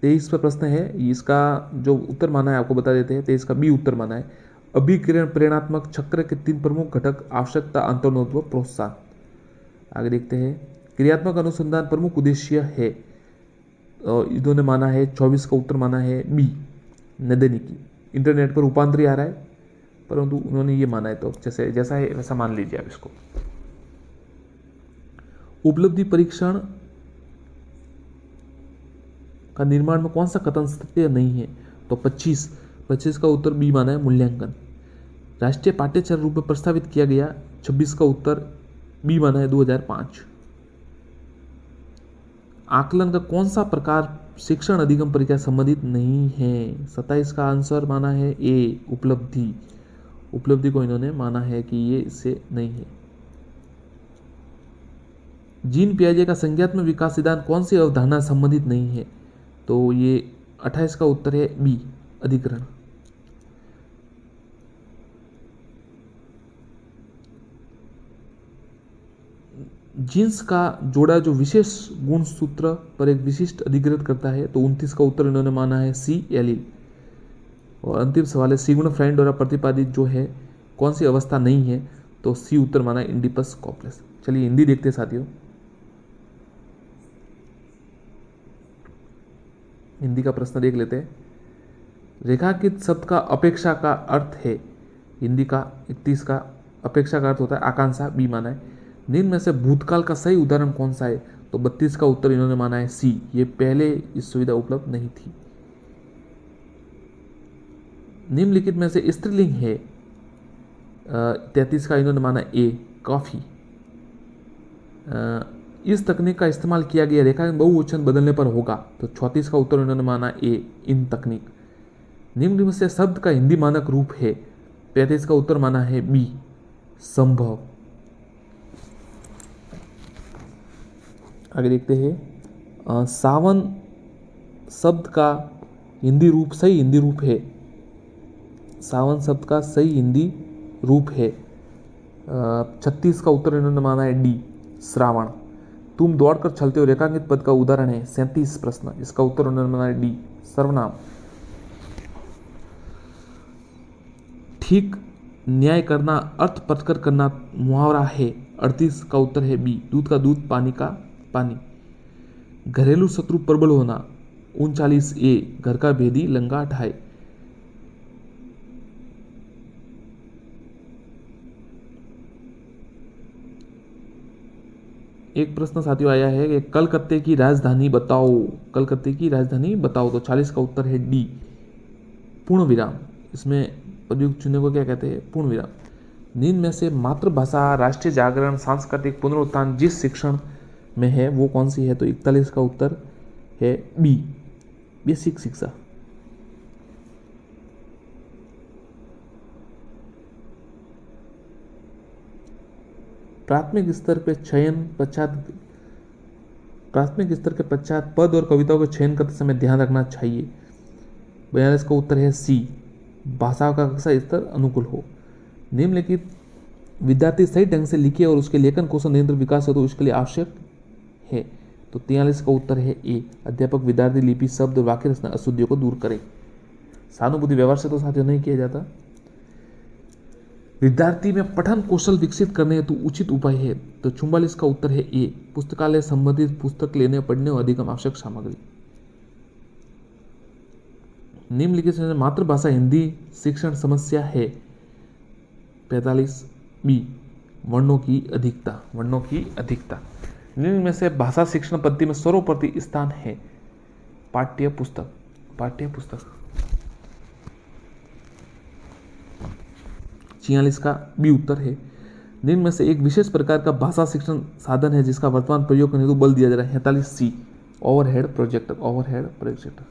23 पर प्रश्न है, इसका जो उत्तर माना है आपको बता देते हैं, 23 का बी उत्तर माना है, अभिक्रियण प्रेरणात्मक चक्र के 3 प्रमुख घटक आवश्यकता, अंतर्नोद व प्रोत्साहन। आगे देखते हैं, क्रियात्मक अनुसंधान प्रमुख उद्देश्य है, इन्होंने माना है 24 का उत्तर माना है बी, नैदानिकी। इंटरनेट पर रूपांतरी आ रहा है, परंतु उन्होंने ये माना है, तो जैसे जैसा है वैसा मान लीजिए आप इसको। उपलब्धि परीक्षण का निर्माण में कौन सा कथन सत्य नहीं है? तो 25 का उत्तर बी माना है, मूल्यांकन। राष्ट्रीय पाठ्यचर्या रूप में प्रस्तावित किया गया, 26 का उत्तर बी माना है, 2005। आकलन का कौन सा प्रकार शिक्षण अधिगम प्रक्रिया संबंधित नहीं है? 27 का आंसर माना है ए, उपलब्धि। उपलब्धि को इन्होंने माना है कि ये इससे नहीं है। जीन पियाजे का संज्ञात्मक विकास सिद्धांत कौन सी अवधारणा संबंधित नहीं है? तो ये 28 का उत्तर है बी, अधिकरण। जीन्स का जोड़ा जो विशेष गुणसूत्र पर एक विशिष्ट अधिकृत करता है, तो 29 का उत्तर इन्होंने माना है सी, एलील। और अंतिम सवाल है, सिगमंड फ्राइड द्वारा प्रतिपादित जो है कौन सी अवस्था नहीं है? तो सी उत्तर माना है, इंडिपस कॉम्प्लेक्स। चलिए हिंदी देखते हैं साथियों। हिंदी का प्रश्न देख लेते हैं। रेखांकित शब्द का अपेक्षा का अर्थ है, हिंदी का 31 का अपेक्षा का अर्थ होता है आकांक्षा, बी माना है। निम्न में से भूतकाल का सही उदाहरण कौन सा है? तो 32 का उत्तर इन्होंने माना है सी, ये पहले इस सुविधा उपलब्ध नहीं थी। निम्नलिखित में से स्त्रीलिंग है, 33 का इन्होंने माना ए, कॉफी। इस तकनीक का इस्तेमाल किया गया रेखांकन बहुवचन बदलने पर होगा, तो 34 का उत्तर इन्होंने माना ए, इन तकनीक। निम्न में से शब्द का हिंदी मानक रूप है, 35 का उत्तर माना है बी, संभव। आगे देखते हैं, सावन शब्द का हिंदी रूप सही हिंदी रूप है, सावन शब्द का सही हिंदी रूप है, 36 का उत्तर इन्होंने माना है डी, श्रावण। तुम दौड़कर चलते हो रेखांकित पद का उदाहरण है, 37 प्रश्न, इसका उत्तर उन्होंने माना है डी, सर्वनाम। ठीक न्याय करना, अर्थ पटकर करना मुहावरा है, 38 का उत्तर है बी, दूध का दूध, पानी का पानी। घरेलू शत्रु प्रबल होना, 39 ए, घर का भेदी लंगा ढाई। एक प्रश्न साथियों आया है कि कलकत्ते की राजधानी बताओ, कलकत्ते की राजधानी बताओ। तो 40 का उत्तर है डी, पूर्ण विराम। इसमें प्रयुक्त चुनने को क्या कहते हैं? पूर्ण विराम। निम्न में से मातृभाषा, राष्ट्रीय जागरण, सांस्कृतिक पुनरुत्थान जिस शिक्षण में है वो कौन सी है? तो 41 का उत्तर है बी, बेसिक शिक्षा। प्राथमिक स्तर के पश्चात पद और कविताओं के चयन करते समय ध्यान रखना चाहिए। 42 का उत्तर है सी, भाषा का कक्षा स्तर अनुकूल हो। निम्नलिखित विद्यार्थी सही ढंग से लिखे और उसके लेखन कौशल निरंतर विकास हो तो इसके लिए आवश्यक है। तो 43 का उत्तर है ए, अध्यापक विद्यार्थी लिपि, शब्द, वाक्य रचना अशुद्धियों को दूर करें। सहानुभूति व्यवहार से तो साथियों नहीं किया जाता। विद्यार्थी में पठन कौशल विकसित करने हेतु उचित उपाय है। तो 44 का उत्तर है ए, पुस्तकालय संबंधित पुस्तक लेने, पढ़ने और अधिगम आवश्यक सामग्री। निम्नलिखित में मातृभाषा हिंदी शिक्षण समस्या है। 45 बी, वर्णों की अधिकता, वर्णों की अधिकता। निम्न में से भाषा शिक्षण पद्धति में सर्वप्रति स्थान है। पाठ्य पुस्तक, पाठ्य पुस्तक। 46 का बी उत्तर है। निम्न में से एक विशेष प्रकार का भाषा शिक्षण साधन है जिसका वर्तमान प्रयोग करने हेतु बल दिया जा रहा है। 43 सी, ओवरहेड प्रोजेक्टर, ओवरहेड प्रोजेक्टर।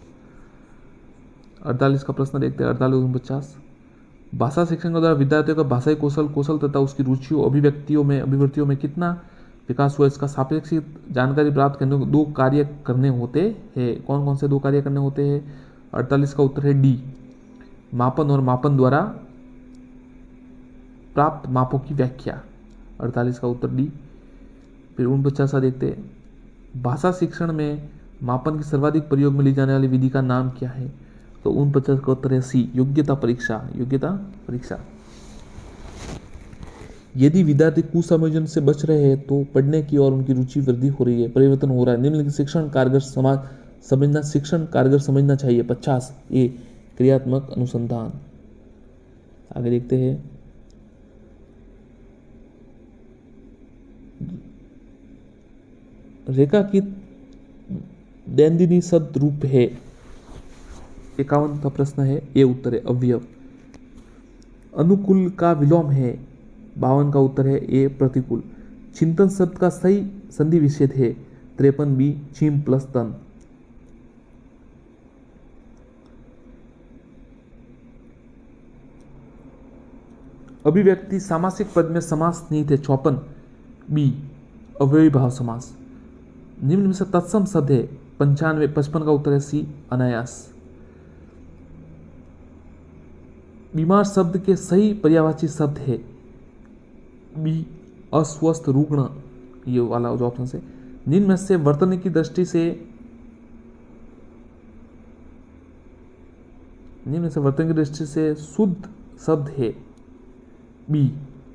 48 का प्रश्न देखते हैं, 48-49। भाषा शिक्षण के द्वारा विद्यार्थियों का भाषाई कौशल तथा उसकी रुचियों, अभिव्यक्तियों में कितना विकास हुआ, इसका सापेक्षिक जानकारी प्राप्त करने को 2 कार्य करने होते हैं। कौन कौन से 2 कार्य करने होते हैं? 48 का उत्तर है डी, मापन और मापन द्वारा प्राप्त मापों की व्याख्या। 48 का उत्तर डी। फिर 49 देखते हैं, भाषा शिक्षण में मापन की सर्वाधिक प्रयोग में ली जाने वाली विधि का नाम क्या है? तो 49 का उत्तर है सी, योग्यता परीक्षा, योग्यता परीक्षा। यदि विद्यार्थी कुसंयोजन से बच रहे हैं तो पढ़ने की और उनकी रुचि वृद्धि हो रही है, परिवर्तन हो रहा है। निम्नलिखित शिक्षण कारगर समझना चाहिए। 50 ए, क्रियात्मक अनुसंधान। आगे देखते हैं, रेखाकित दैनंदिनी शब्द रूप है। 51 का प्रश्न है, ए उत्तर है अवयव। अनुकूल का विलोम है। 52 का उत्तर है ए, प्रतिकूल। चिंतन शब्द का सही संधि विच्छेद है। 53 बी, चिम प्लस तन। अभिव्यक्ति सामासिक पद में समास नहीं थे। 54 बी, अव्ययी भाव समास। निम्न में से तत्सम शब्द है। 55 का उत्तर है सी, अनायास। बीमार शब्द के सही पर्यायवाची शब्द है बी, अस्वस्थ, रुग्ण, ये वाला जो ऑप्शन है। निम्न में से वर्तन की दृष्टि से शुद्ध शब्द है बी,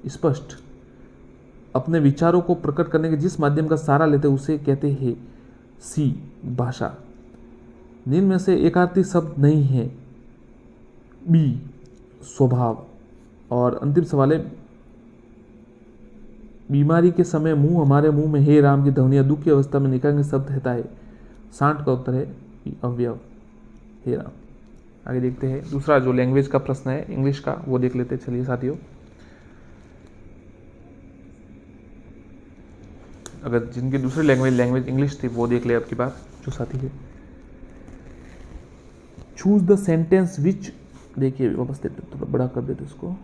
स्पष्ट। अपने विचारों को प्रकट करने के जिस माध्यम का सहारा लेते उसे कहते हैं सी, भाषा। निम्न में से एकार्थी शब्द नहीं है बी, स्वभाव। और अंतिम सवाल है, बीमारी के समय हमारे मुंह में हे राम की ध्वनिया दुख की अवस्था में निकलने शब्द रहता है। 60 का उत्तर है अवयव, हे राम। आगे देखते हैं, दूसरा जो लैंग्वेज का प्रश्न है इंग्लिश का, वो देख लेते हैं। चलिए साथियों, अगर जिनकी दूसरी लैंग्वेज इंग्लिश थी वो देख ले आपकी बात जो साथी है। चूज द सेंटेंस विच, देखिए वापस देते, थोड़ा बड़ा कर देते इसको।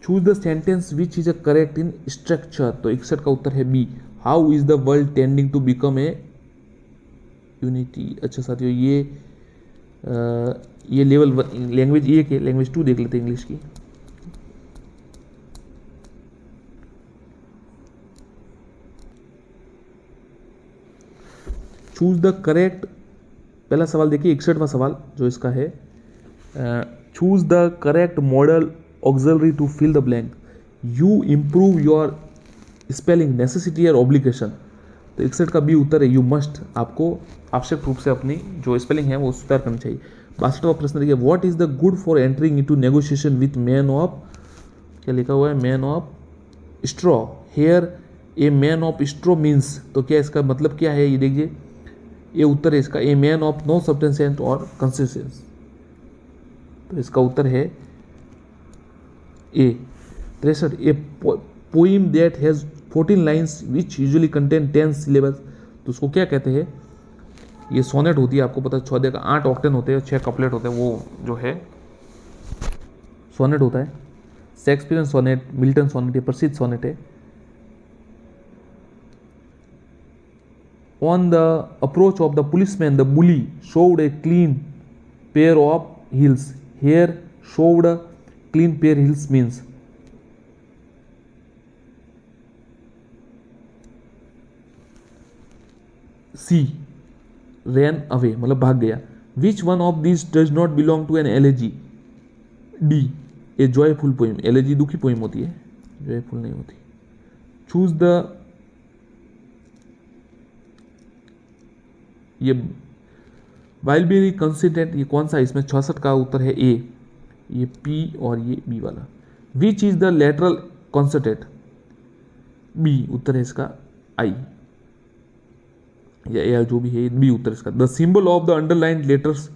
Choose the sentence which is a correct in structure. तो 61 का उत्तर है B, how is the world tending to become a unity. अच्छा साथियों, ये लेवल लैंग्वेज 1 है। लैंग्वेज 2 देख लेते हैं इंग्लिश की। चूज द करेक्ट, पहला सवाल देखिए 61वां सवाल जो इसका है, choose the correct modal auxiliary to fill the blank. You improve your spelling, necessity और ऑब्लिगेशन। तो 61 का बी उत्तर है यू मस्ट। आपको आवश्यक रूप से अपनी जो स्पेलिंग है वो सुधार करनी चाहिए। 62वां प्रश्न देखिए, what is the good for entering into negotiation with man of क्या लिखा हुआ है, man of straw. Here a man of straw means, तो क्या इसका मतलब क्या है, ये देखिए, ये उत्तर है इसका, a man of no substance और कंसिस्टेंस। तो इसका उत्तर है A. 63, a poem that has 14 lines which usually contain 10 syllables, तो उसको क्या कहते हैं, ये सोनेट होती है, आपको पता है, छौदे का 8 ऑक्टेन होते हैं, 6 कपलेट होते हैं, वो जो है सोनेट होता है। शेक्सपियन सोनेट, मिल्टन सोनेट, ये प्रसिद्ध सोनेट है। On the approach of the policeman the bully showed a clean pair of heels. Here showed clean pair heels means, she ran away, मतलब भाग गया। Which one of this does not belong to an elegy, D a joyful poem. Elegy दुखी poem होती है, joyful नहीं होती। Choose the, ये wild consistent, ये कौन सा, इसमें 66 का उत्तर है ए, ये पी और ये बी वाला। विच इज द लेटरल कॉन्सर्टेट, बी उत्तर है इसका, आई या ए जो भी है, बी उत्तर इसका। The symbol of the underline letters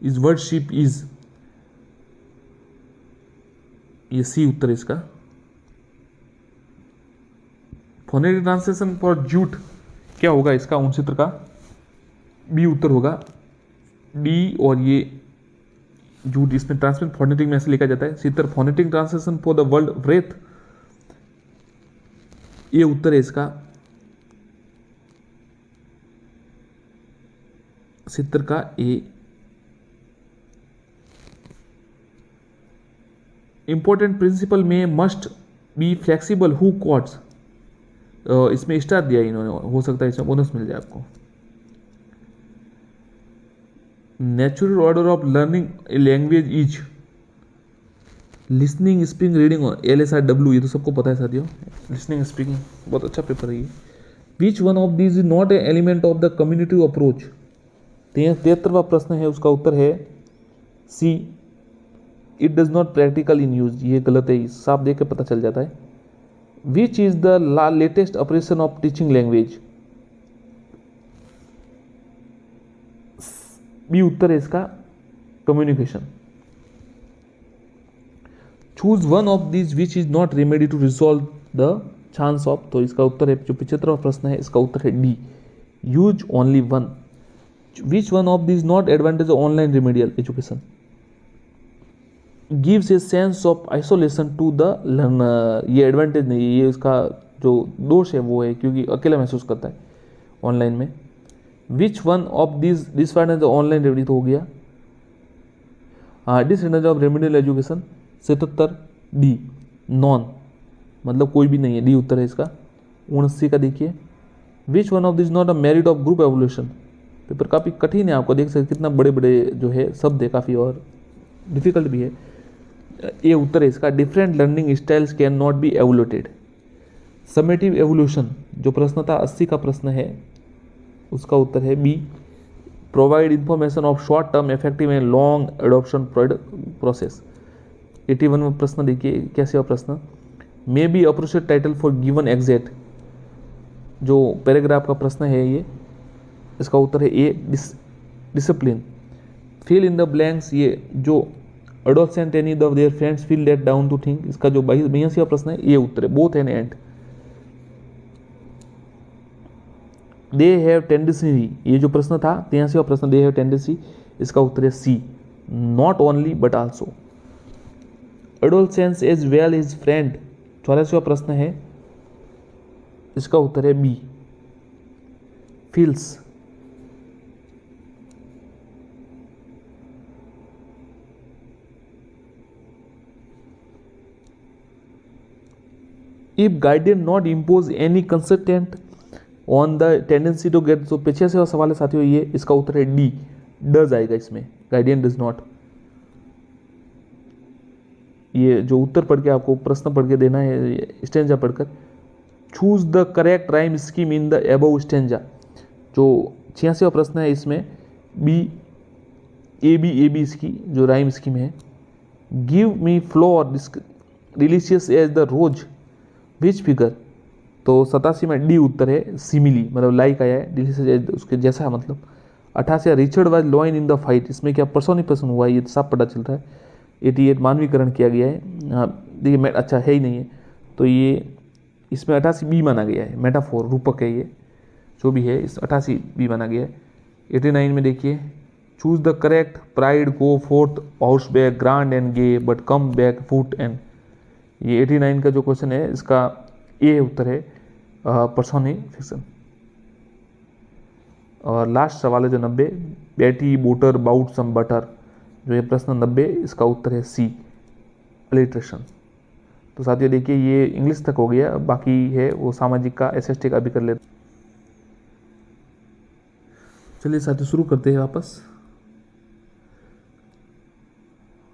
is worship is, ये सी उत्तर है इसका। फोनेटिक ट्रांसलेशन फॉर जूट क्या होगा इसका, उन चित्र का, बी उत्तर होगा। डी और ये जूट, इसमें ट्रांसलेशन फोनेटिक में ऐसे लिखा जाता है। चित्र phonetic translation for the world breath, ये उत्तर है इसका, चित्र का ए। इंपॉर्टेंट प्रिंसिपल में must be flexible who cots, इसमें स्टार दिया इन्होंने, हो सकता है इसमें बोनस मिल जाए आपको। Natural order of learning a language is listening, speaking, reading और LSRW, ये तो सबको पता है साथियों, लिसनिंग स्पीकिंग, बहुत अच्छा पेपर है ये। Which one of this is not a element of the community approach, 73वां प्रश्न है, उसका उत्तर है C, it does not practical in use, ये गलत है, साफ देख के पता चल जाता है। Which is the latest operation of teaching language, B उत्तर है इसका, communication. Choose one of this which is not remedy to resolve the chance of, तो इसका उत्तर है, जो 75वां प्रश्न है, इसका उत्तर है D, use only one. Which one of this not advantage of online remedial education, gives a sense of isolation to the learner, ये एडवांटेज नहीं है, ये उसका जो दोष है वो है, क्योंकि अकेला महसूस करता है ऑनलाइन में। विच one of this disadvantage of online remedy, तो हो गया disadvantage of remedial education, 77 D non, मतलब कोई भी नहीं है, डी उत्तर है इसका। 79 का देखिए, विच one of this not a merit of group evolution, paper काफ़ी कठिन है, आपको देख सकते कितना बड़े बड़े जो है शब्द है काफ़ी, और डिफिकल्ट भी है। ये उत्तर है इसका, different learning styles can not be evaluated. Summative evaluation जो प्रश्न था 80 का प्रश्न है, उसका उत्तर है B, provide information of short term effective and long adoption process. 81 में प्रश्न देखिए, कैसे हुआ प्रश्न, may be appropriate title for given exact, जो पैराग्राफ का प्रश्न है ये, इसका उत्तर है A, discipline. Fill in the blanks, ये जो adolescent any of their friends feel let down to think, इसका जो 82वां प्रश्न है, ये उत्तर है, both an and. They have tendency, ये जो प्रश्न था 83वां प्रश्न, दे हैव टेंडेंसी, इसका उत्तर है C, not only but also. adolescence as well as friend, 84वां प्रश्न है, इसका उत्तर है B, feels. If guardian not impose any consultant on the tendency to get, तो 85वां सवाल है साथियों ये, इसका उत्तर है डी, डज आएगा इसमें, गाइडियन डज नॉट। ये जो उत्तर पढ़ के आपको प्रश्न पढ़ के देना है, स्टेंजा पढ़कर। Choose the correct rhyme scheme in the above stanza, जो 86वां प्रश्न है, इसमें बी ए बी इसकी जो राइम स्कीम है। Give me flow or delicious as the rose which figure, तो 87 में डी उत्तर है, सिमिली मतलब लाइक आया है, डिलीशियस एज उसके जैसा मतलब। 88 Richard was lion in the fight, इसमें क्या पर्सोनिफिकेशन हुआ है ये तो साफ पता चल रहा है। 88 मानवीकरण किया गया है, हाँ देखिए मैं अच्छा है ही नहीं है, तो ये इसमें 88 बी माना गया है, मेटाफोर रूपक है ये जो भी है, इस 88 बी माना गया है। 89 में देखिए choose the correct, pride go forth house back grand and gay but come back foot and, ये 89 का जो क्वेश्चन है इसका ए उत्तर है पर्सोनिफिकेशन। और लास्ट सवाल है जो 90, बेटी बोटर बाउट सम बटर, जो ये प्रश्न 90 इसका उत्तर है सी अलिट्रेशन। तो साथियों देखिए ये इंग्लिश तक हो गया, बाकी है वो सामाजिक का एसएसटी का भी कर लेते। चलिए साथियों शुरू करते हैं वापस।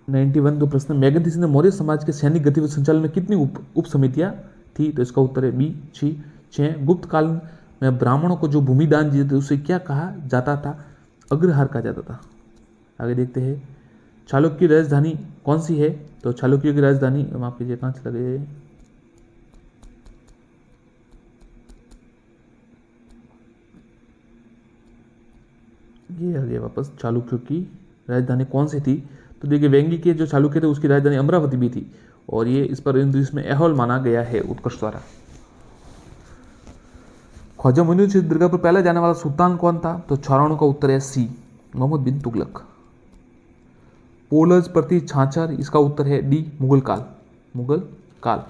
91 दो प्रश्न, मेघनाथ ने मौर्य समाज के सैनिक गतिविधि संचालन में कितनी उप समितियां थी, तो इसका उत्तर है बी 6। गुप्त काल में ब्राह्मणों को जो भूमिदान दिए थे उसे क्या कहा जाता था, अग्रहार कहा जाता था। आगे देखते हैं चालुक्य की राजधानी कौन सी है, तो चालुक्य की राजधानी माफ कीजिए कहाँ चला गया, ये आ गया वापस, चालुक्य की राजधानी कौन सी थी, तो देखिए वेंगी के जो चालुक्य थे उसकी राजधानी अमरावती भी थी, और ये इस पर इसमें ऐहोल माना गया है उत्कर्ष द्वारा। ख्वाजा मुइनुद्दीन से दरगाह पर पहले जाने वाला सुल्तान कौन था, तो छौराणों का उत्तर है सी मोहम्मद बिन तुगलक। पोलज प्रति छाछर, इसका उत्तर है डी मुगल काल, मुगल काल।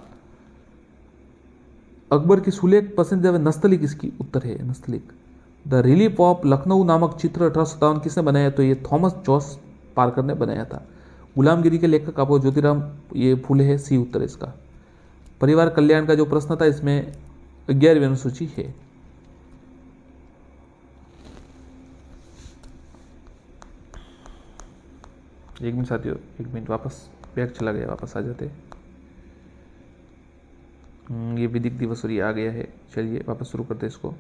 अकबर की सुलेख पसंदीदा नस्तलिक, इसकी उत्तर है Nastaliq. The relief of Lucknow नामक चित्र 1857 किसने बनाया, तो ये थॉमस जॉस पार्कर ने बनाया था। गुलामगिरी के लेखक आपको ज्योतिराम ये फूले है, सी उत्तर इसका। परिवार कल्याण का जो प्रश्न था इसमें 11वीं अनुसूची है। एक मिनट साथियों, एक मिनट, वापस बैग चला गया, वापस आ जाते। ये विधिक दिवस और ये आ गया है, चलिए वापस शुरू करते हैं इसको।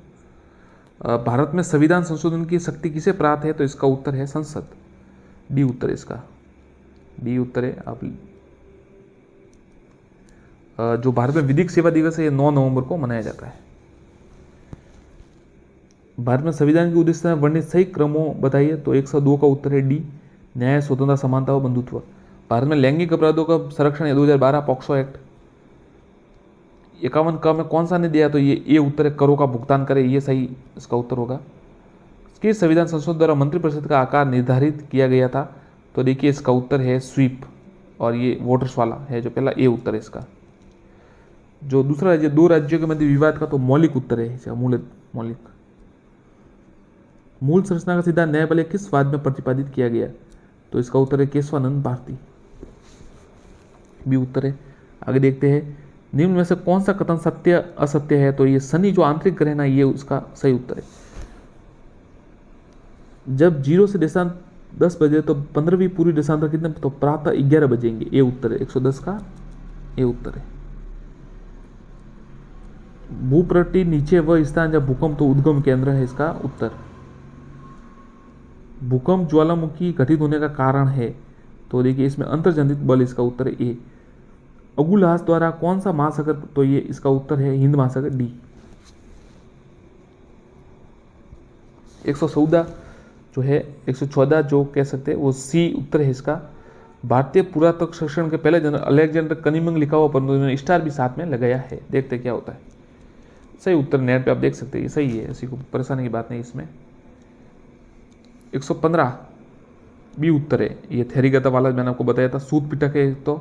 भारत में संविधान संशोधन की शक्ति किसे प्राप्त है, तो इसका उत्तर है संसद, डी उत्तर इसका, डी उत्तर है। आप जो भारत में विधिक सेवा दिवस है ये 9 नवंबर को मनाया जाता है। भारत में संविधान के उद्देश्य में वर्णित सही क्रमों बताइए, तो 102 का उत्तर है डी न्याय, स्वतंत्रता, समानता व बंधुत्व। भारत में लैंगिक अपराधों का संरक्षण है 2012 पॉक्सो एक्ट। 51 क में कौन सा ने दिया, तो ये उत्तर है करों का भुगतान करे, ये सही इसका उत्तर होगा। किस संविधान संशोधन द्वारा मंत्रिपरिषद का आकार निर्धारित किया गया था, तो देखिए इसका उत्तर है स्वीप, और ये वोटर्स वाला है जो पहला, ए उत्तर है इसका। जो दूसरा राज्य, 2 राज्यों के मध्य विवाद का, तो मौलिक उत्तर है इसका, मौलिक। मूल संरचना का सिद्धांत न्यायपालिका किस वाद में प्रतिपादित किया गया, तो इसका उत्तर है केशवानंद भारती, बी उत्तर है। आगे देखते हैं निम्न में से कौन सा कथन सत्य असत्य है, तो ये शनि जो आंतरिक ग्रह ना, ये उसका सही उत्तर है। जब 0 से देशांत 10 बजे तो 15वीं पूरी देशांतर कितने, तो प्रातः 11 बजेंगे, ए उत्तर है, 110 का ए उत्तर है। भूप्रति नीचे वह स्थान जब भूकंप तो उद्गम केंद्र है, इसका उत्तर। भूकंप ज्वालामुखी घटित होने का कारण है, तो देखिए इसमें अंतर्जनित बल, इसका उत्तर है ए। अगुलहास द्वारा कौन सा महासागर, तो ये इसका उत्तर है हिंद महासागर, डी। 114 जो है, 114 जो कह सकते हैं वो सी उत्तर है इसका। भारतीय पुरातत्व सर्वेक्षण के पहले जनरल अलेक्जेंडर कनिमिंग लिखा हुआ, परंतु उन्होंने स्टार भी साथ में लगाया है, देखते क्या होता है। सही उत्तर नेट पे आप देख सकते हैं, ये सही है, ऐसी कोई परेशानी की बात नहीं इसमें। 115 बी उत्तर है, ये थेरीगत वाला मैंने आपको बताया था, सूत पिटक है तो,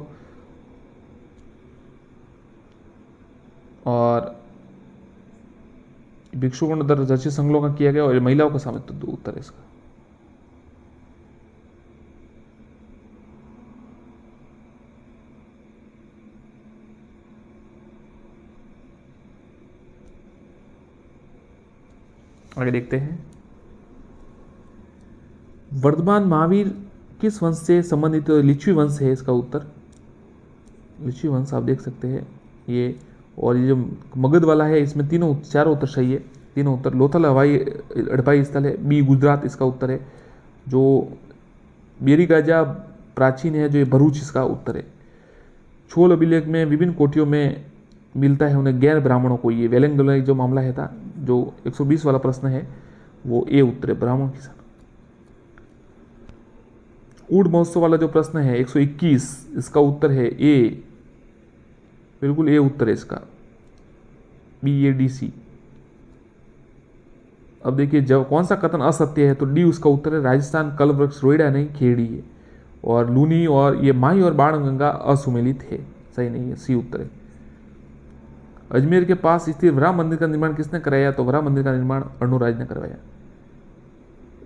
और भिक्षुगण दर रचित संकलों का किया गया, और महिलाओं का सामर्थ्य, तो उत्तर है इसका। आगे देखते हैं वर्धमान महावीर किस वंश से संबंधित, तो लिच्छवी वंश है इसका उत्तर, लिच्छवी वंश आप देख सकते हैं ये। और ये जो मगध वाला है इसमें चारों उत्तर सही है, तीनों उत्तर। लोथल हड़पाई स्थल है, बी गुजरात इसका उत्तर है। जो बेरीगाजा प्राचीन है जो ये भरूच, इसका उत्तर है। छोल अभिलेख में विभिन्न कोटियों में मिलता है उन्हें गैर ब्राह्मणों को। ये वेलेंगुला जो मामला है था, जो 120 वाला प्रश्न है, वो ए उत्तर है, ब्राह्मण किसान। ऊंट महोत्सव वाला जो प्रश्न है 121, इसका उत्तर है ए, बिल्कुल ए उत्तर है इसका, BADC। अब देखिए जब कौन सा कथन असत्य है, तो डी उसका उत्तर है, राजस्थान कल्पवृक्ष रोइडा नहीं खेड़ी है। और लूनी और ये माही और बाणगंगा असुमेलित है, सही नहीं है, सी उत्तर है। अजमेर के पास स्थित वरा मंदिर का निर्माण किसने कराया, तो वरा मंदिर का निर्माण अर्णोराज ने करवाया।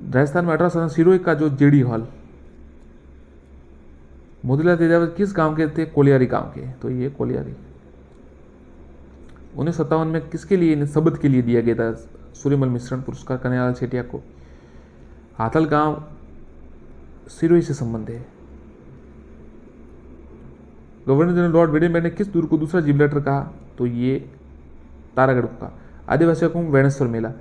राजस्थान में 18 सिरोही का जो जेडी हॉल, मोतीलाल तेजावत किस गांव के थे, कोलियारी गांव के, तो ये कोलियारी। 1957 में किसके लिए शब्द के लिए दिया गया था सूर्यमल मिश्रण पुरस्कार, कन्हैयालाल सेठिया को। हाथल गांव सिरोही से संबंध है। गवर्नर जनरल लॉर्ड विडेनबर्ग ने किस दुर्ग को दूसरा जिब्राल्टर कहा, तो ये तारागढ़ का। आदिवासी कुंभ वेणेश्वर मेला।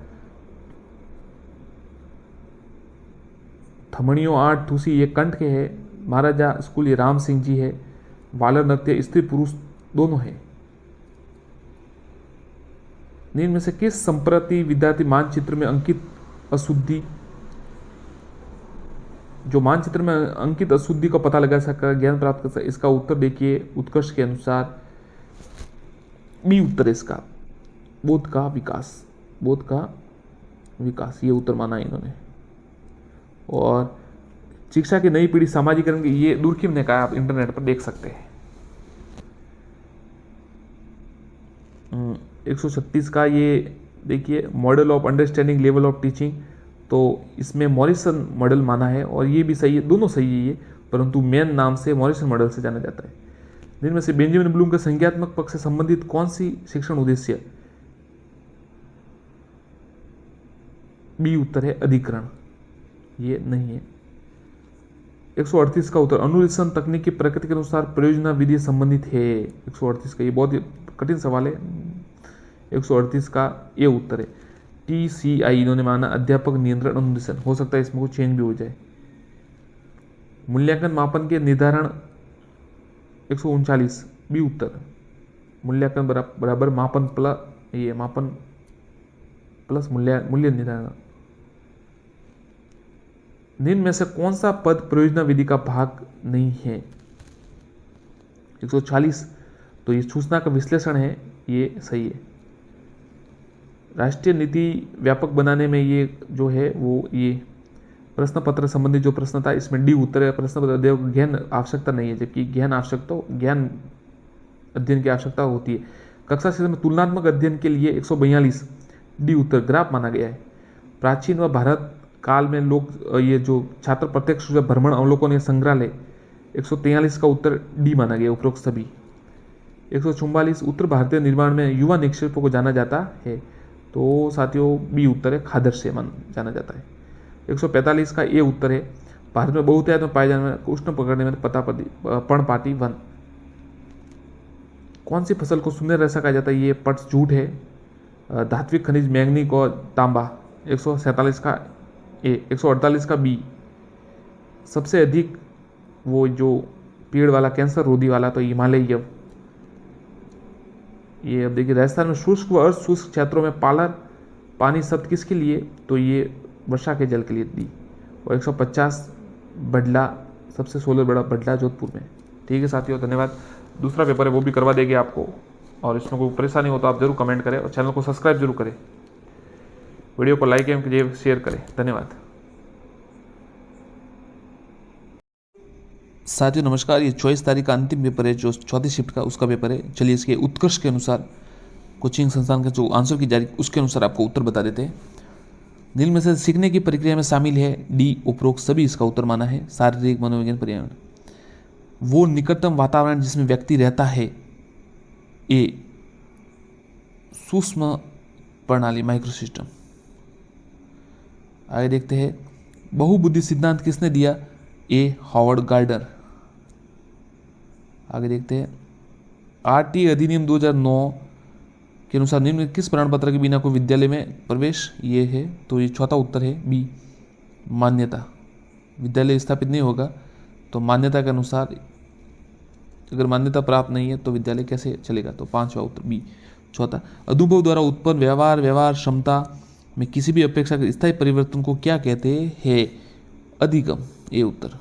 थमणियों 8 ठूसी ये कंठ के है। महाराजा स्कूल ये राम सिंह जी है। वालर नृत्य स्त्री पुरुष दोनों है। निम्न में से किस संप्रति विद्यार्थी मानचित्र में अंकित अशुद्धि, जो मानचित्र में अंकित अशुद्धि का पता लगा सका, ज्ञान प्राप्त कर सका, इसका उत्तर देखिए उत्कर्ष के अनुसार बी उत्तर है इसका, बोध का विकास, बोध का विकास, ये उत्तर माना इन्होंने। और शिक्षा की नई पीढ़ी सामाजिकरण की, ये दुर्खिम ने कहा, आप इंटरनेट पर देख सकते हैं। 136 का ये देखिए model of understanding level of teaching, तो इसमें मॉरिसन मॉडल माना है और ये भी सही है, दोनों सही है ये, परंतु मेन नाम से मॉरिसन मॉडल से जाना जाता है। जिनमें से बेंजामिन ब्लूम के संज्ञात्मक पक्ष से संबंधित कौन सी शिक्षण उद्देश्य, बी उत्तर है अधिकरण, ये नहीं है। 138 का उत्तर अनुलेशन तकनीक की प्रकृति के अनुसार प्रयोजना विधि संबंधित है। 138 का ये बहुत ही कठिन सवाल है। 138 का ये उत्तर है। TCI इन्होंने माना अध्यापक नियंत्रण अनुदेशन, हो सकता है इसमें कुछ चेंज भी हो जाए। मूल्यांकन मापन के निर्धारण 139 बी उत्तर, मूल्यांकन बराबर मापन प्लस, ये मापन प्लस मूल्य निर्धारण। निम्न में से कौन सा पद प्रयोजना विधि का भाग नहीं है। 140, तो ये सूचना का विश्लेषण है, ये सही है। राष्ट्रीय नीति व्यापक बनाने में ये जो है वो ये प्रश्न पत्र संबंधी जो प्रश्न था, इसमें डी उत्तर है। प्रश्न पत्र ज्ञान आवश्यकता नहीं है, जबकि ज्ञान आवश्यकता, ज्ञान अध्ययन की आवश्यकता होती है। कक्षा क्षेत्र में तुलनात्मक अध्ययन के लिए 142 डी उत्तर ग्राफ माना गया है। प्राचीन व भारत काल में लोग ये जो छात्र प्रत्यक्ष भ्रमण अवलोकन संग्रहालय 143 का उत्तर डी माना गया, उपरोक्त सभी। 144 उत्तर भारतीय निर्माण में युवा निक्षेपों को जाना जाता है, तो साथियों बी उत्तर है, खादर से जाना जाता है। 145 का ए उत्तर है, भारत में बहुतायत में पाए जाने वाले उष्ण पकड़ने में पर्णपाती वन। कौन सी फसल को सुंदर रेशा कहा जाता है, ये पट झूठ है। धात्विक खनिज मैंगनीज और तांबा। 147 का ए। 148 का बी, सबसे अधिक वो जो पेड़ वाला कैंसर रोधी वाला, तो हिमालय। ये अब देखिए राजस्थान में शुष्क व अर्धशुष्क क्षेत्रों में पालर पानी शब्द किसके लिए, तो ये वर्षा के जल के लिए दी। और 150 बडला, सबसे 16 बड़ा बडला जोधपुर में। ठीक है साथियों, धन्यवाद। दूसरा पेपर है वो भी करवा देंगे आपको, और इसमें कोई परेशानी हो तो आप जरूर कमेंट करें और चैनल को सब्सक्राइब जरूर करें, वीडियो को लाइक एवं कीजिए, शेयर करें। धन्यवाद साथियों, नमस्कार। ये 24 तारीख का अंतिम पेपर है, जो चौथी शिफ्ट का उसका पेपर है। चलिए इसके उत्कर्ष के अनुसार कोचिंग संस्थान का जो आंसर की जारी, उसके अनुसार आपको उत्तर बता देते हैं। निम्न में से सीखने की प्रक्रिया में शामिल है, डी उपरोक्त सभी इसका उत्तर माना है। शारीरिक, मनोविज्ञान, पर्यावरण। वो निकटतम वातावरण जिसमें व्यक्ति रहता है, ए सूक्ष्म प्रणाली, माइक्रोसिस्टम। आगे देखते हैं, बहुबुद्धि सिद्धांत किसने दिया, ए हॉवर्ड गार्डनर। आगे देखते हैं, RT अधिनियम 2009 के अनुसार निम्न किस प्रमाण पत्र के बिना कोई विद्यालय में प्रवेश, ये है, तो ये चौथा उत्तर है बी, मान्यता। विद्यालय स्थापित नहीं होगा, तो मान्यता के अनुसार अगर मान्यता प्राप्त नहीं है तो विद्यालय कैसे चलेगा, तो 5वां उत्तर बी। चौथा, अनुभव द्वारा उत्पन्न व्यवहार क्षमता में किसी भी अपेक्षा के स्थायी परिवर्तन को क्या कहते हैं, अधिगम, ये उत्तर।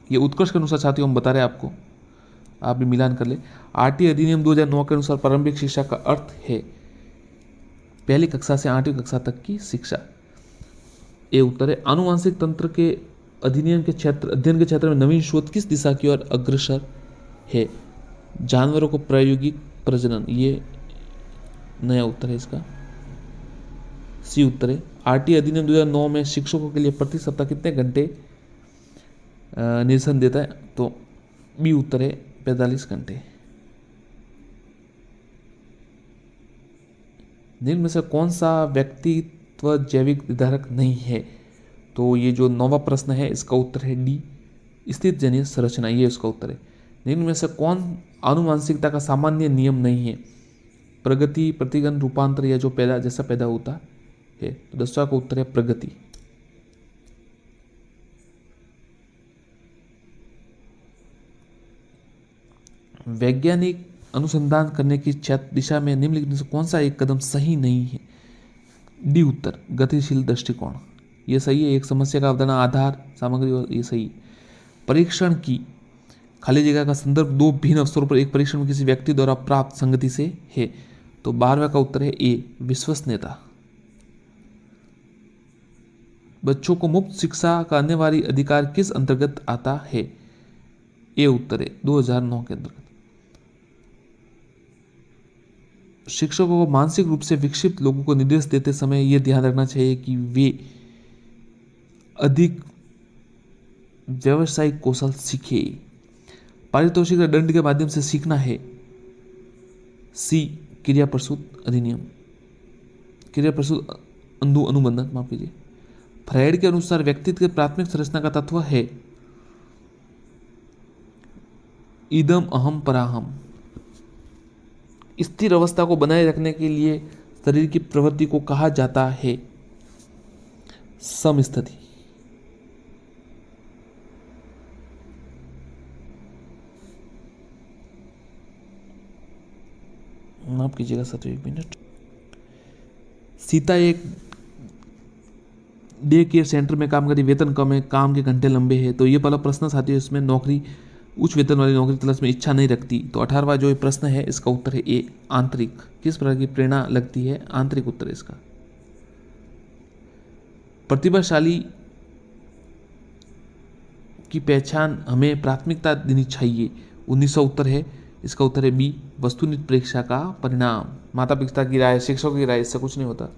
ये उत्कर्ष के अनुसार साथियों हम बता रहे हैं आपको, आप भी मिलान कर ले। आरटीई अधिनियम 2009 के अनुसार प्रारंभिक शिक्षा का अर्थ है पहली कक्षा से 8वीं कक्षा तक की शिक्षा, ये उत्तर है। आनुवांशिक तंत्र के अध्ययन के क्षेत्र में नवीन शोध किस दिशा की ओर अग्रसर है, जानवरों को प्रायोगिक प्रजनन, ये नया उत्तर है इसका, सी उत्तर है। आरटीई अधिनियम 2009 में शिक्षकों के लिए प्रति सप्ताह कितने घंटे निर्देशन देता है, तो बी उत्तर है 45 घंटे। निम्न में से कौन सा व्यक्तित्व जैविक निर्धारक नहीं है, तो ये जो 9वां प्रश्न है इसका उत्तर है डी, स्थित जन्य संरचना, ये इसका उत्तर है। निम्न में से कौन आनुवांशिकता का सामान्य नियम नहीं है, प्रगति, प्रतिगमन, रूपांतर या जो पैदा होता है, तो 10वां का उत्तर है प्रगति। वैज्ञानिक अनुसंधान करने की दिशा में निम्नलिखित में से कौन सा एक कदम सही नहीं है, डी उत्तर, गतिशील दृष्टिकोण, ये सही है। एक समस्या का अवधारणा, आधार, सामग्री, और ये सही। परीक्षण की खाली जगह का संदर्भ दो भिन्न अवसरों पर एक परीक्षण में किसी व्यक्ति द्वारा प्राप्त संगति से है, तो 12वां का उत्तर है ए, विश्वसनीयता। बच्चों को मुफ्त शिक्षा का अनिवार्य अधिकार किस अंतर्गत आता है, ए उत्तर है 2009 के अंतर्गत। शिक्षकों को मानसिक रूप से विक्षिप्त लोगों को निर्देश देते समय यह ध्यान रखना चाहिए कि वे अधिक व्यावसायिक कौशल सीखे। पारितोषिक या दंड के माध्यम से सीखना है, सी, क्रिया प्रसूत अधिनियम, क्रिया प्रसूत अनुबंधन, माफ कीजिए। फ्रायड के अनुसार व्यक्तित्व के प्राथमिक संरचना का तत्व है इदम अहम पराहम। स्थिर अवस्था को बनाए रखने के लिए शरीर की प्रवृत्ति को कहा जाता है समस्थिति। माफ कीजिएगा साथियों, 1 मिनट। सीता एक डे केयर सेंटर में काम करी, वेतन कम है, काम के घंटे लंबे हैं, तो ये पहला प्रश्न साथियों, इसमें नौकरी, उच्च वेतन वाली नौकरी तलाश में इच्छा नहीं रखती, तो 18वां जो प्रश्न है इसका उत्तर है ए, आंतरिक, किस प्रकार की प्रेरणा लगती है, आंतरिक उत्तर है इसका। प्रतिभाशाली की पहचान हमें प्राथमिकता देनी चाहिए, 19वां उत्तर है, इसका उत्तर है बी, वस्तुनिष्ठ परीक्षा का परिणाम। माता पिता की राय, शिक्षकों की राय, इससे कुछ नहीं होता,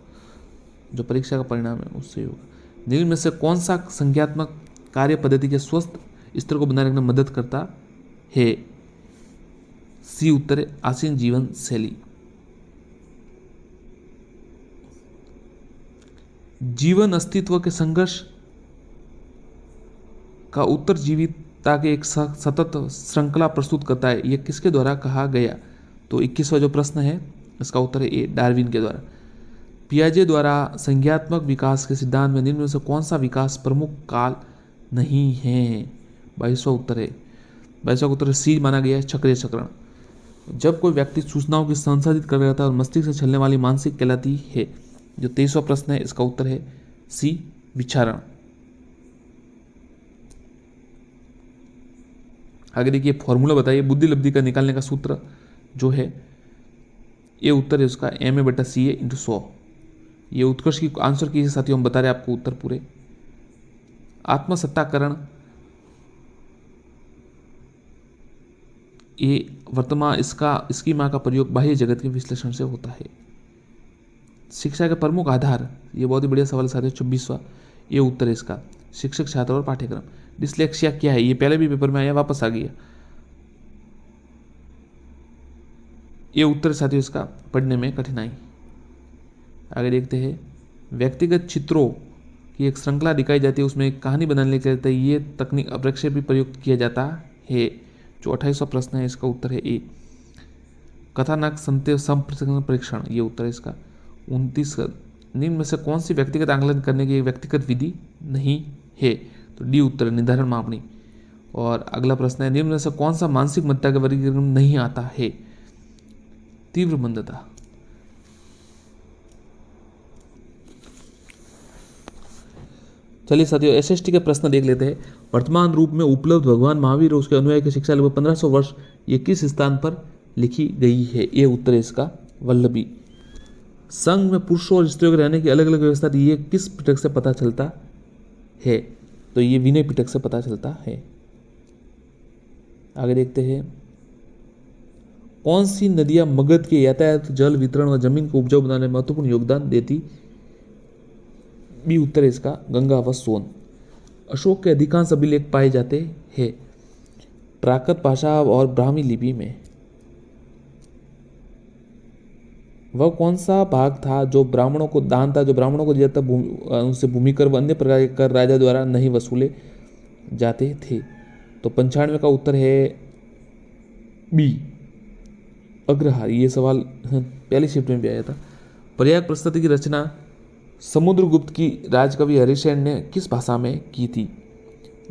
जो परीक्षा का परिणाम है उससे होगा। निम्न में से कौन सा संज्ञात्मक कार्य पद्धति के स्वस्थ स्तर को बनाए रखने में मदद करता है, सी उत्तर है आसीन जीवन शैली। जीवन अस्तित्व के संघर्ष का उत्तर जीविता के एक सतत श्रृंखला प्रस्तुत करता है, यह किसके द्वारा कहा गया, तो 21वां जो प्रश्न है इसका उत्तर है ए, डार्विन के द्वारा। पियाजे द्वारा संज्ञात्मक विकास के सिद्धांत में निम्न में से कौन सा विकास प्रमुख काल नहीं है, 22वां उत्तर है, 22वां उत्तर सी माना गया है, चक्रीय चक्रण। जब कोई व्यक्ति सूचनाओं की संसाधित कर रहा था और मस्तिष्क से चलने वाली मानसिक कहलाती है, जो 23वां प्रश्न है इसका उत्तर है सी, विचारण। आगे देखिए फॉर्मूला बताइए, बुद्धि लब्धि का निकालने का सूत्र जो है ये उत्तर है उसका MA/CA × 100। ये उत्कर्ष की आंसर की साथियों हम बता रहे हैं आपको उत्तर पूरे। आत्मसत्ताकरण ये वर्तमान इसकी मां का प्रयोग बाह्य जगत के विश्लेषण से होता है। शिक्षा के प्रमुख आधार, ये बहुत ही बढ़िया सवाल साथियों, 26वां ये उत्तर है इसका, शिक्षक छात्र और पाठ्यक्रम। डिस्लेक्सिया क्या है, ये पहले भी पेपर में आया, वापस आ गया। ये उत्तर साथियों इसका, पढ़ने में कठिनाई। आगे देखते हैं, व्यक्तिगत चित्रों की एक श्रृंखला दिखाई जाती है, उसमें एक कहानी बनाने के लिए ये तकनीक अपरक्ष भी प्रयुक्त किया जाता है, जो 28वां प्रश्न है इसका उत्तर है ए, कथानक परीक्षण, ये उत्तर है इसका। 29 निम्न में से कौन सी व्यक्तिगत आंकलन करने की व्यक्तिगत विधि नहीं है, तो डी उत्तर, निर्धारण मापनी। और अगला प्रश्न है, निम्न में से कौन सा मानसिक मंदता के वर्गीकरण में नहीं आता है? तीव्र मंदता। चलिए साथियों, एसएसटी के प्रश्न देख लेते हैं। वर्तमान रूप में उपलब्ध भगवान महावीर और उसके अनुयायी की शिक्षा लगभग 1500 वर्ष ये किस स्थान पर लिखी गई है? ये उत्तर है इसका वल्लभी। संघ में पुरुषों और स्त्रियों के रहने की अलग अलग व्यवस्था थी, ये किस पिटक से पता चलता है? तो ये विनय पिटक से पता चलता है। आगे देखते हैं, कौन सी नदियां मगध के यातायात, जल वितरण और जमीन को उपजाऊ बनाने में महत्वपूर्ण योगदान देती? बी उत्तर है इसका गंगा व सोन। अशोक के अधिकांश अभिलेख पाए जाते हैं प्राकृत भाषा और ब्राह्मी लिपि में। वह कौन सा भाग था जो ब्राह्मणों को दान था, जो ब्राह्मणों को दिया था, उनसे भूमिकर व अन्य प्रकार के कर राजा द्वारा नहीं वसूले जाते थे? तो 95 का उत्तर है बी अग्रहार। ये सवाल पहली शिफ्ट में भी आया था। प्रयाग प्रस्तुति की रचना समुद्रगुप्त की राजकवि हरिशेन ने किस भाषा में की थी?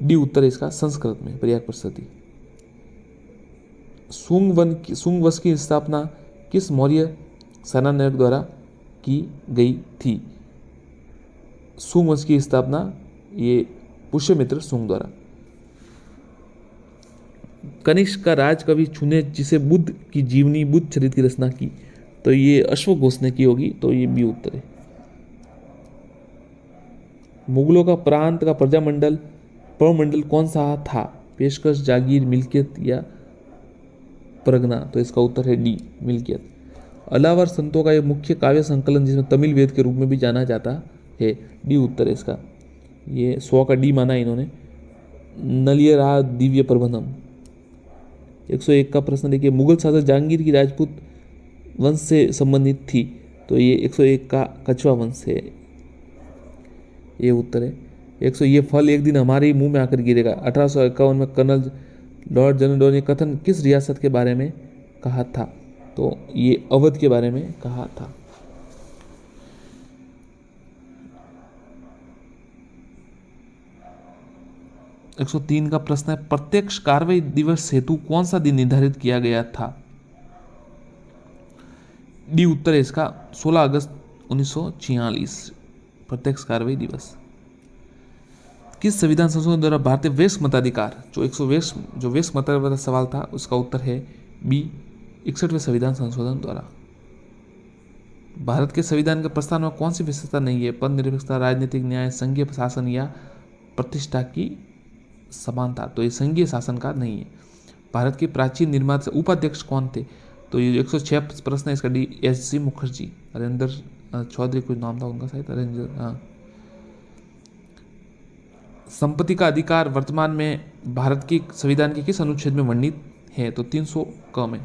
डी उत्तर है इसका संस्कृत में प्रयाग प्रस्तुति। सुंग वंश की स्थापना किस मौर्य सेनानायक द्वारा की गई थी? सुंग वंश की स्थापना ये पुष्यमित्र सुंग द्वारा। कनिष्क का राजकवि चुने जिसे बुद्ध की जीवनी, बुद्ध चरित्र की रचना की? तो ये अश्वघोष ने की होगी, तो ये बी उत्तर है। मुगलों का प्रांत का प्रमंडल कौन सा था? पेशकश, जागीर, मिल्कियत या परगना? तो इसका उत्तर है डी मिल्कियत। अलावर संतों का एक मुख्य काव्य संकलन जिसमें तमिल वेद के रूप में भी जाना जाता है? डी उत्तर है इसका। ये 100 का डी माना इन्होंने, नलियरा दिव्य प्रबंधम। 101 का प्रश्न देखिए, मुगल शासक जहांगीर की राजपूत वंश से संबंधित थी? तो ये 101 का कछवा वंश है, ये उत्तर है। 100 ये फल एक दिन हमारे ही मुंह में आकर गिरेगा। 1851 में कर्नल लॉर्ड जनरल ने कथन किस रियासत के बारे में कहा था? तो ये अवध के बारे में कहा था। एक 103 का प्रश्न है, प्रत्यक्ष कार्रवाई दिवस हेतु कौन सा दिन निर्धारित किया गया था? डी उत्तर है इसका 16 अगस्त 1946 प्रत्यक्ष कार्रवाई दिवस। किस संविधान संशोधन द्वारा भारतीय वयस्क मताधिकार, जो वयस्क मताधिकार सवाल था, उसका उत्तर है बी 61वें संविधान संशोधन द्वारा। भारत के संविधान के प्रस्ताव में कौन सी विशेषता नहीं है? पद निरपेक्षता, राजनीतिक न्याय, संघीय शासन या प्रतिष्ठा की समानता? तो ये संघीय शासन का नहीं है। भारत के प्राचीन निर्माण से उपाध्यक्ष कौन थे? तो ये 106 प्रश्न है इसका डी एस.सी. मुखर्जी, हरेंद्र चौधरी कुछ नाम था उनका शायद, हरेंद्र। हाँ। संपत्ति का अधिकार वर्तमान में भारत के संविधान के किस अनुच्छेद में वर्णित है? तो 300 क में।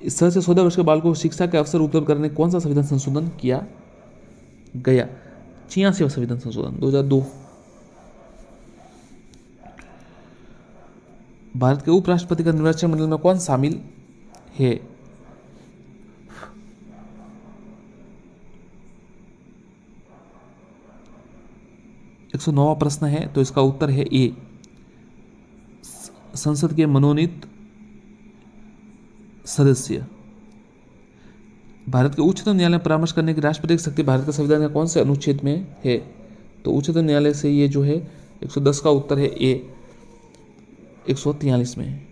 16 से 14 वर्ष के बालकों को शिक्षा के अवसर उपलब्ध करने कौन सा संविधान संशोधन किया गया? 86वां संविधान संशोधन 2002। भारत के उपराष्ट्रपति का निर्वाचन मंडल में कौन शामिल है? एक 109वां प्रश्न है, तो इसका उत्तर है ए संसद के मनोनीत सदस्य। भारत के उच्चतम न्यायालय में परामर्श करने की राष्ट्रपति की शक्ति भारत के संविधान के कौन से अनुच्छेद में है? तो उच्चतम न्यायालय से ये जो है 110 का उत्तर है ए 143 में।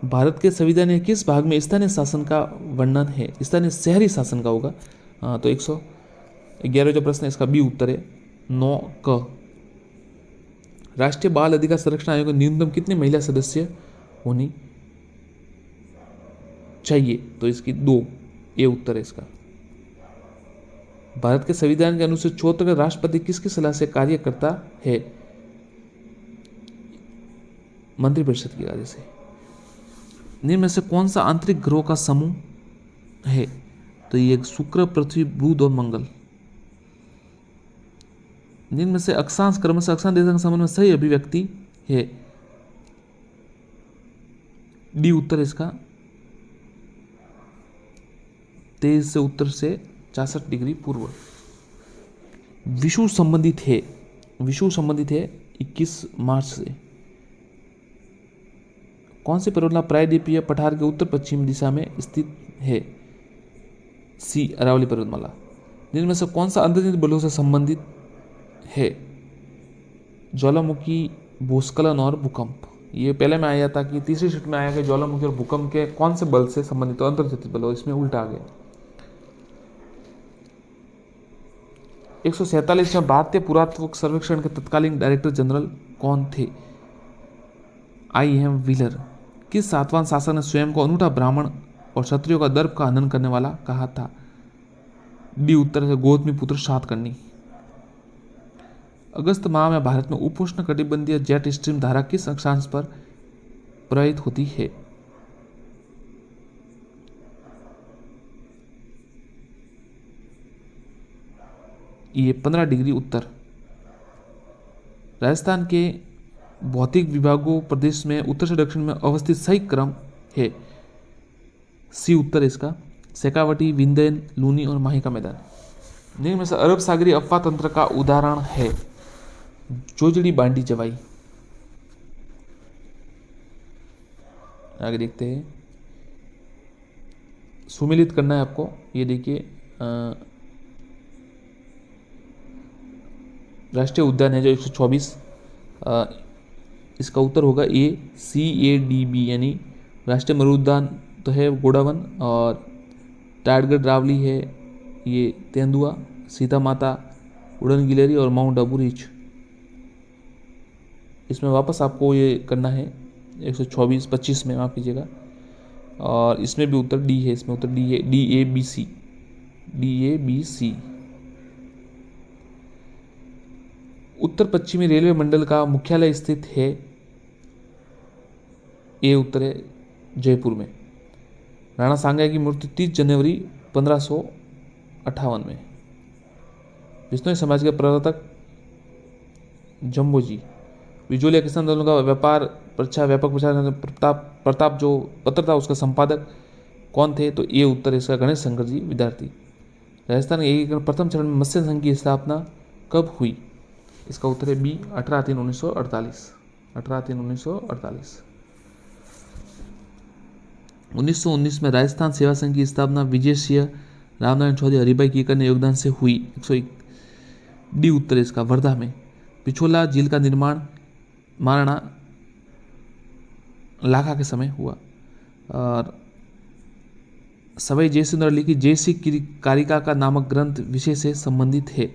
भारत के संविधान के किस भाग में स्थानीय शासन का वर्णन है? स्थानीय शहरी शासन का होगा। हाँ, तो 111 जो प्रश्न है इसका बी उत्तर है 9 क। राष्ट्रीय बाल अधिकार संरक्षण आयोग में न्यूनतम कितने महिला सदस्य होनी चाहिए? तो इसकी 2, ये उत्तर है इसका। भारत के संविधान के अनुच्छेद 74 का राष्ट्रपति किसकी सलाह से कार्य करता है? मंत्रिपरिषद की कार्य से। निम्न में से कौन सा आंतरिक ग्रहों का समूह है? तो ये शुक्र, पृथ्वी, बुध और मंगल। निम्न में से अक्षांश क्रमशः अक्षांश देशांक संबंध में सही अभिव्यक्ति है? डी उत्तर इसका 23 से उत्तर से 66 डिग्री पूर्व। विषु संबंधित है, विषु संबंधित है 21 मार्च से। कौन सी परियोजना प्रायद्वीपीय पठार के उत्तर पश्चिम दिशा में स्थित है? सी अरावली पर्वतमाला। जिनमें से कौन सा अंतर्निहित बलों से संबंधित है? ज्वालामुखी, भूस्खलन और भूकंप। ये पहले में आया था कि तीसरी शीट में आया कि ज्वालामुखी और भूकंप के कौन से बल से संबंधित हो, अंतर्निहित बल, इसमें उल्टा आ गया। 147 में भारतीय पुरातत्व सर्वेक्षण के तत्कालीन डायरेक्टर जनरल कौन थे? I.M. व्हीलर। किस सातवां शासक ने स्वयं को अनूठा ब्राह्मण और क्षत्रियों का दर्प का हनन करने वाला कहा था? डी उत्तर है गौतमी पुत्र सातकर्णी। अगस्त माह में भारत में उपोष्ण कटिबंधीय जेट स्ट्रीम धारा किस अक्षांश पर प्रवाहित होती है? ये 15 डिग्री उत्तर। राजस्थान के भौतिक विभागों प्रदेश में उत्तर से दक्षिण में अवस्थित सही क्रम है। सी उत्तर इसका। शेखावटी, विंध्यन, लूनी और माही का मैदान। निम्न में से अरब सागरीय अफवाह तंत्र का उदाहरण है? जोजड़ी, बांडी, जवाई। आगे देखते हैं। सुमिलित करना है आपको। ये देखिए, राष्ट्रीय उद्यान है जो 124, इसका उत्तर होगा ए। CADB यानी राष्ट्रीय मरुद्यान तो है गोडावन, और टाटगढ़ रावली है, ये तेंदुआ, सीता माता, उड़न गिलहरी और माउंट आबू रिच। इसमें वापस आपको ये करना है 124-25 में, माफ कीजिएगा। और इसमें भी उत्तर डी है, इसमें उत्तर डी है, DABC। उत्तर पश्चिमी रेलवे मंडल का मुख्यालय स्थित है? ए उत्तर है जयपुर में। राणा सांगा की मृत्यु 30 जनवरी 1558 में। बिश्नोई समाज के प्रवर्तक जम्बोजी। बिजोलिया किसान आंदोलन का व्यापार प्रचार व्यापक प्रचार प्रताप जो पत्र था उसका संपादक कौन थे? तो ये उत्तर इसका गणेश शंकर जी विद्यार्थी। राजस्थान के एकीकरण प्रथम चरण में मत्स्य संघ की स्थापना कब हुई? इसका उत्तर है बी 18/3/1948। 18/3/1948। 1919 में राजस्थान सेवा संघ की स्थापना विजय सिंह, रामनारायण चौधरी, हरिभाई कीकर ने योगदान से हुई। 101। डी उत्तर इसका वर्धा में। पिछोला झील का निर्माण महाराणा लाखा के समय हुआ। और सवाई जयसिंह द्वारा लिखी जयसिंह कारिका का नामक ग्रंथ विषय से संबंधित है?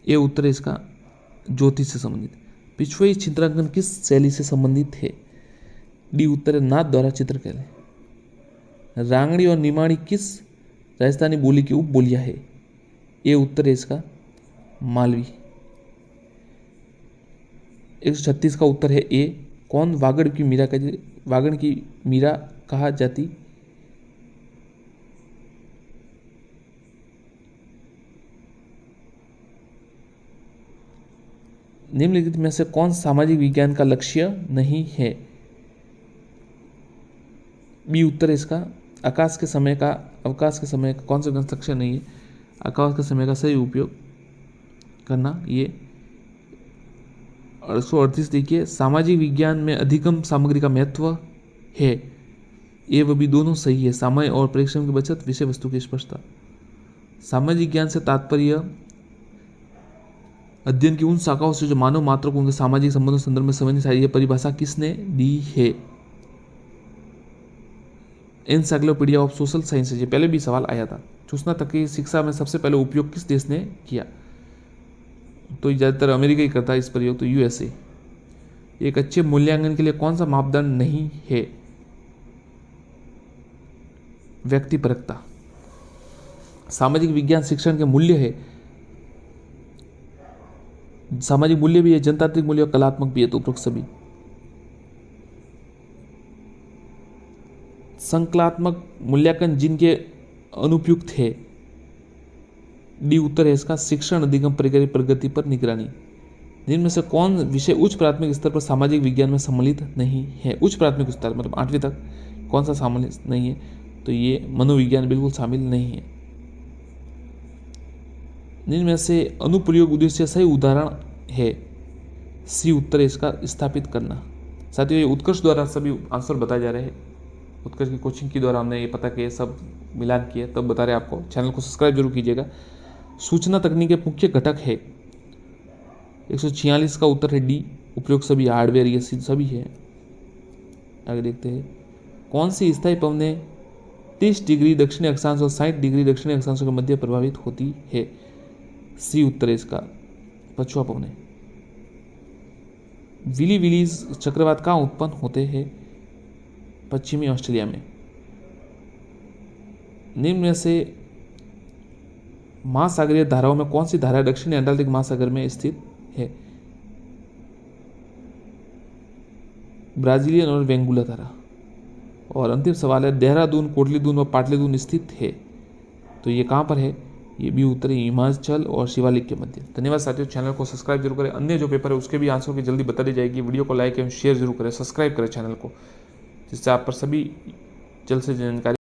ये उत्तर इसका ज्योतिष से संबंधित। पिछुई चित्रांकन किस शैली से संबंधित है? डी उत्तर है नाथ द्वारा चित्रकला। रांगड़ी और निमाड़ी किस राजस्थानी बोली की उप बोलियां है? ये उत्तर है इसका मालवी। 136 का उत्तर है ए। कौन वागड़ की मीरा कहा जाती? निम्नलिखित में से कौन सामाजिक विज्ञान का लक्ष्य नहीं है? बी उत्तर इसका अवकाश के समय का कौन सा लक्ष्य नहीं है? अवकाश के समय का सही उपयोग करना। ये 138 देखिए, सामाजिक विज्ञान में अधिगम सामग्री का महत्व है? ये वह भी दोनों सही है। समय और परिश्रम की बचत, विषय वस्तु की स्पष्टता। सामाजिक ज्ञान से तात्पर्य अध्ययन की उन शाखाओं से जो मानव मात्र को उनके सामाजिक संबंधों संदर्भ में समझनी चाहिए। यह परिभाषा किसने दी है? Encyclopedia of social sciences. ये पहले भी सवाल आया था। सूचना तकनीकी शिक्षा में सबसे पहले उपयोग किस देश ने किया? तो ज़्यादातर अमेरिका ही करता है इस प्रयोग, तो USA। एक अच्छे मूल्यांकन के लिए कौन सा मापदंड नहीं है? व्यक्तिपरकता। सामाजिक विज्ञान शिक्षण के मूल्य है, सामाजिक मूल्य भी है, जनतांत्रिक मूल्य और कलात्मक भी है, तो उपरोक्त सभी। संकलात्मक मूल्यांकन जिनके अनुपयुक्त है? डी उत्तर है इसका शिक्षण अधिगम प्रगति पर निगरानी। जिनमें से कौन विषय उच्च प्राथमिक स्तर पर सामाजिक विज्ञान में सम्मिलित नहीं है? उच्च प्राथमिक स्तर मतलब 8वीं तक कौन सा सम्मिलित नहीं है? तो ये मनोविज्ञान बिल्कुल शामिल नहीं है। निम्न में से अनुप्रयोग उद्देश्य सही उदाहरण है। सी उत्तर है इसका, स्थापित करना। साथियों ये उत्कर्ष द्वारा सभी आंसर बताए जा रहे हैं। उत्कर्ष की कोचिंग के द्वारा हमने ये पता किया, सब मिलान किया, तब बता रहे हैं आपको। चैनल को सब्सक्राइब जरूर कीजिएगा। सूचना तकनीक के मुख्य घटक है 146 का उत्तर है डी। उपयोग सभी हार्डवेयर ये सभी है। आगे देखते हैं कौन सी स्थायी पवनें 30 डिग्री दक्षिणी अक्षांश और 60 डिग्री दक्षिणी अक्षांश के मध्य प्रभावित होती है। सी उत्तर है इसका, पछुआ पवनें। विली विलीज चक्रवात कहाँ उत्पन्न होते हैं? पश्चिमी ऑस्ट्रेलिया में। निम्न में से महासागरीय धाराओं में कौन सी धारा दक्षिणी अंटार्कटिक महासागर में स्थित है? ब्राजीलियन और वेंगुला धारा। और अंतिम सवाल है देहरादून, कोटलीदून और पाटलीदून स्थित है, तो ये कहाँ पर है? ये भी उत्तरी हिमाचल और शिवालिक के मध्य। धन्यवाद साथियों, चैनल को सब्सक्राइब जरूर करें। अन्य जो पेपर है उसके भी आंसर की जल्दी बता दी जाएगी। वीडियो को लाइक एवं शेयर जरूर करें, सब्सक्राइब करें चैनल को, जिससे आप पर सभी जल्द से जानकारी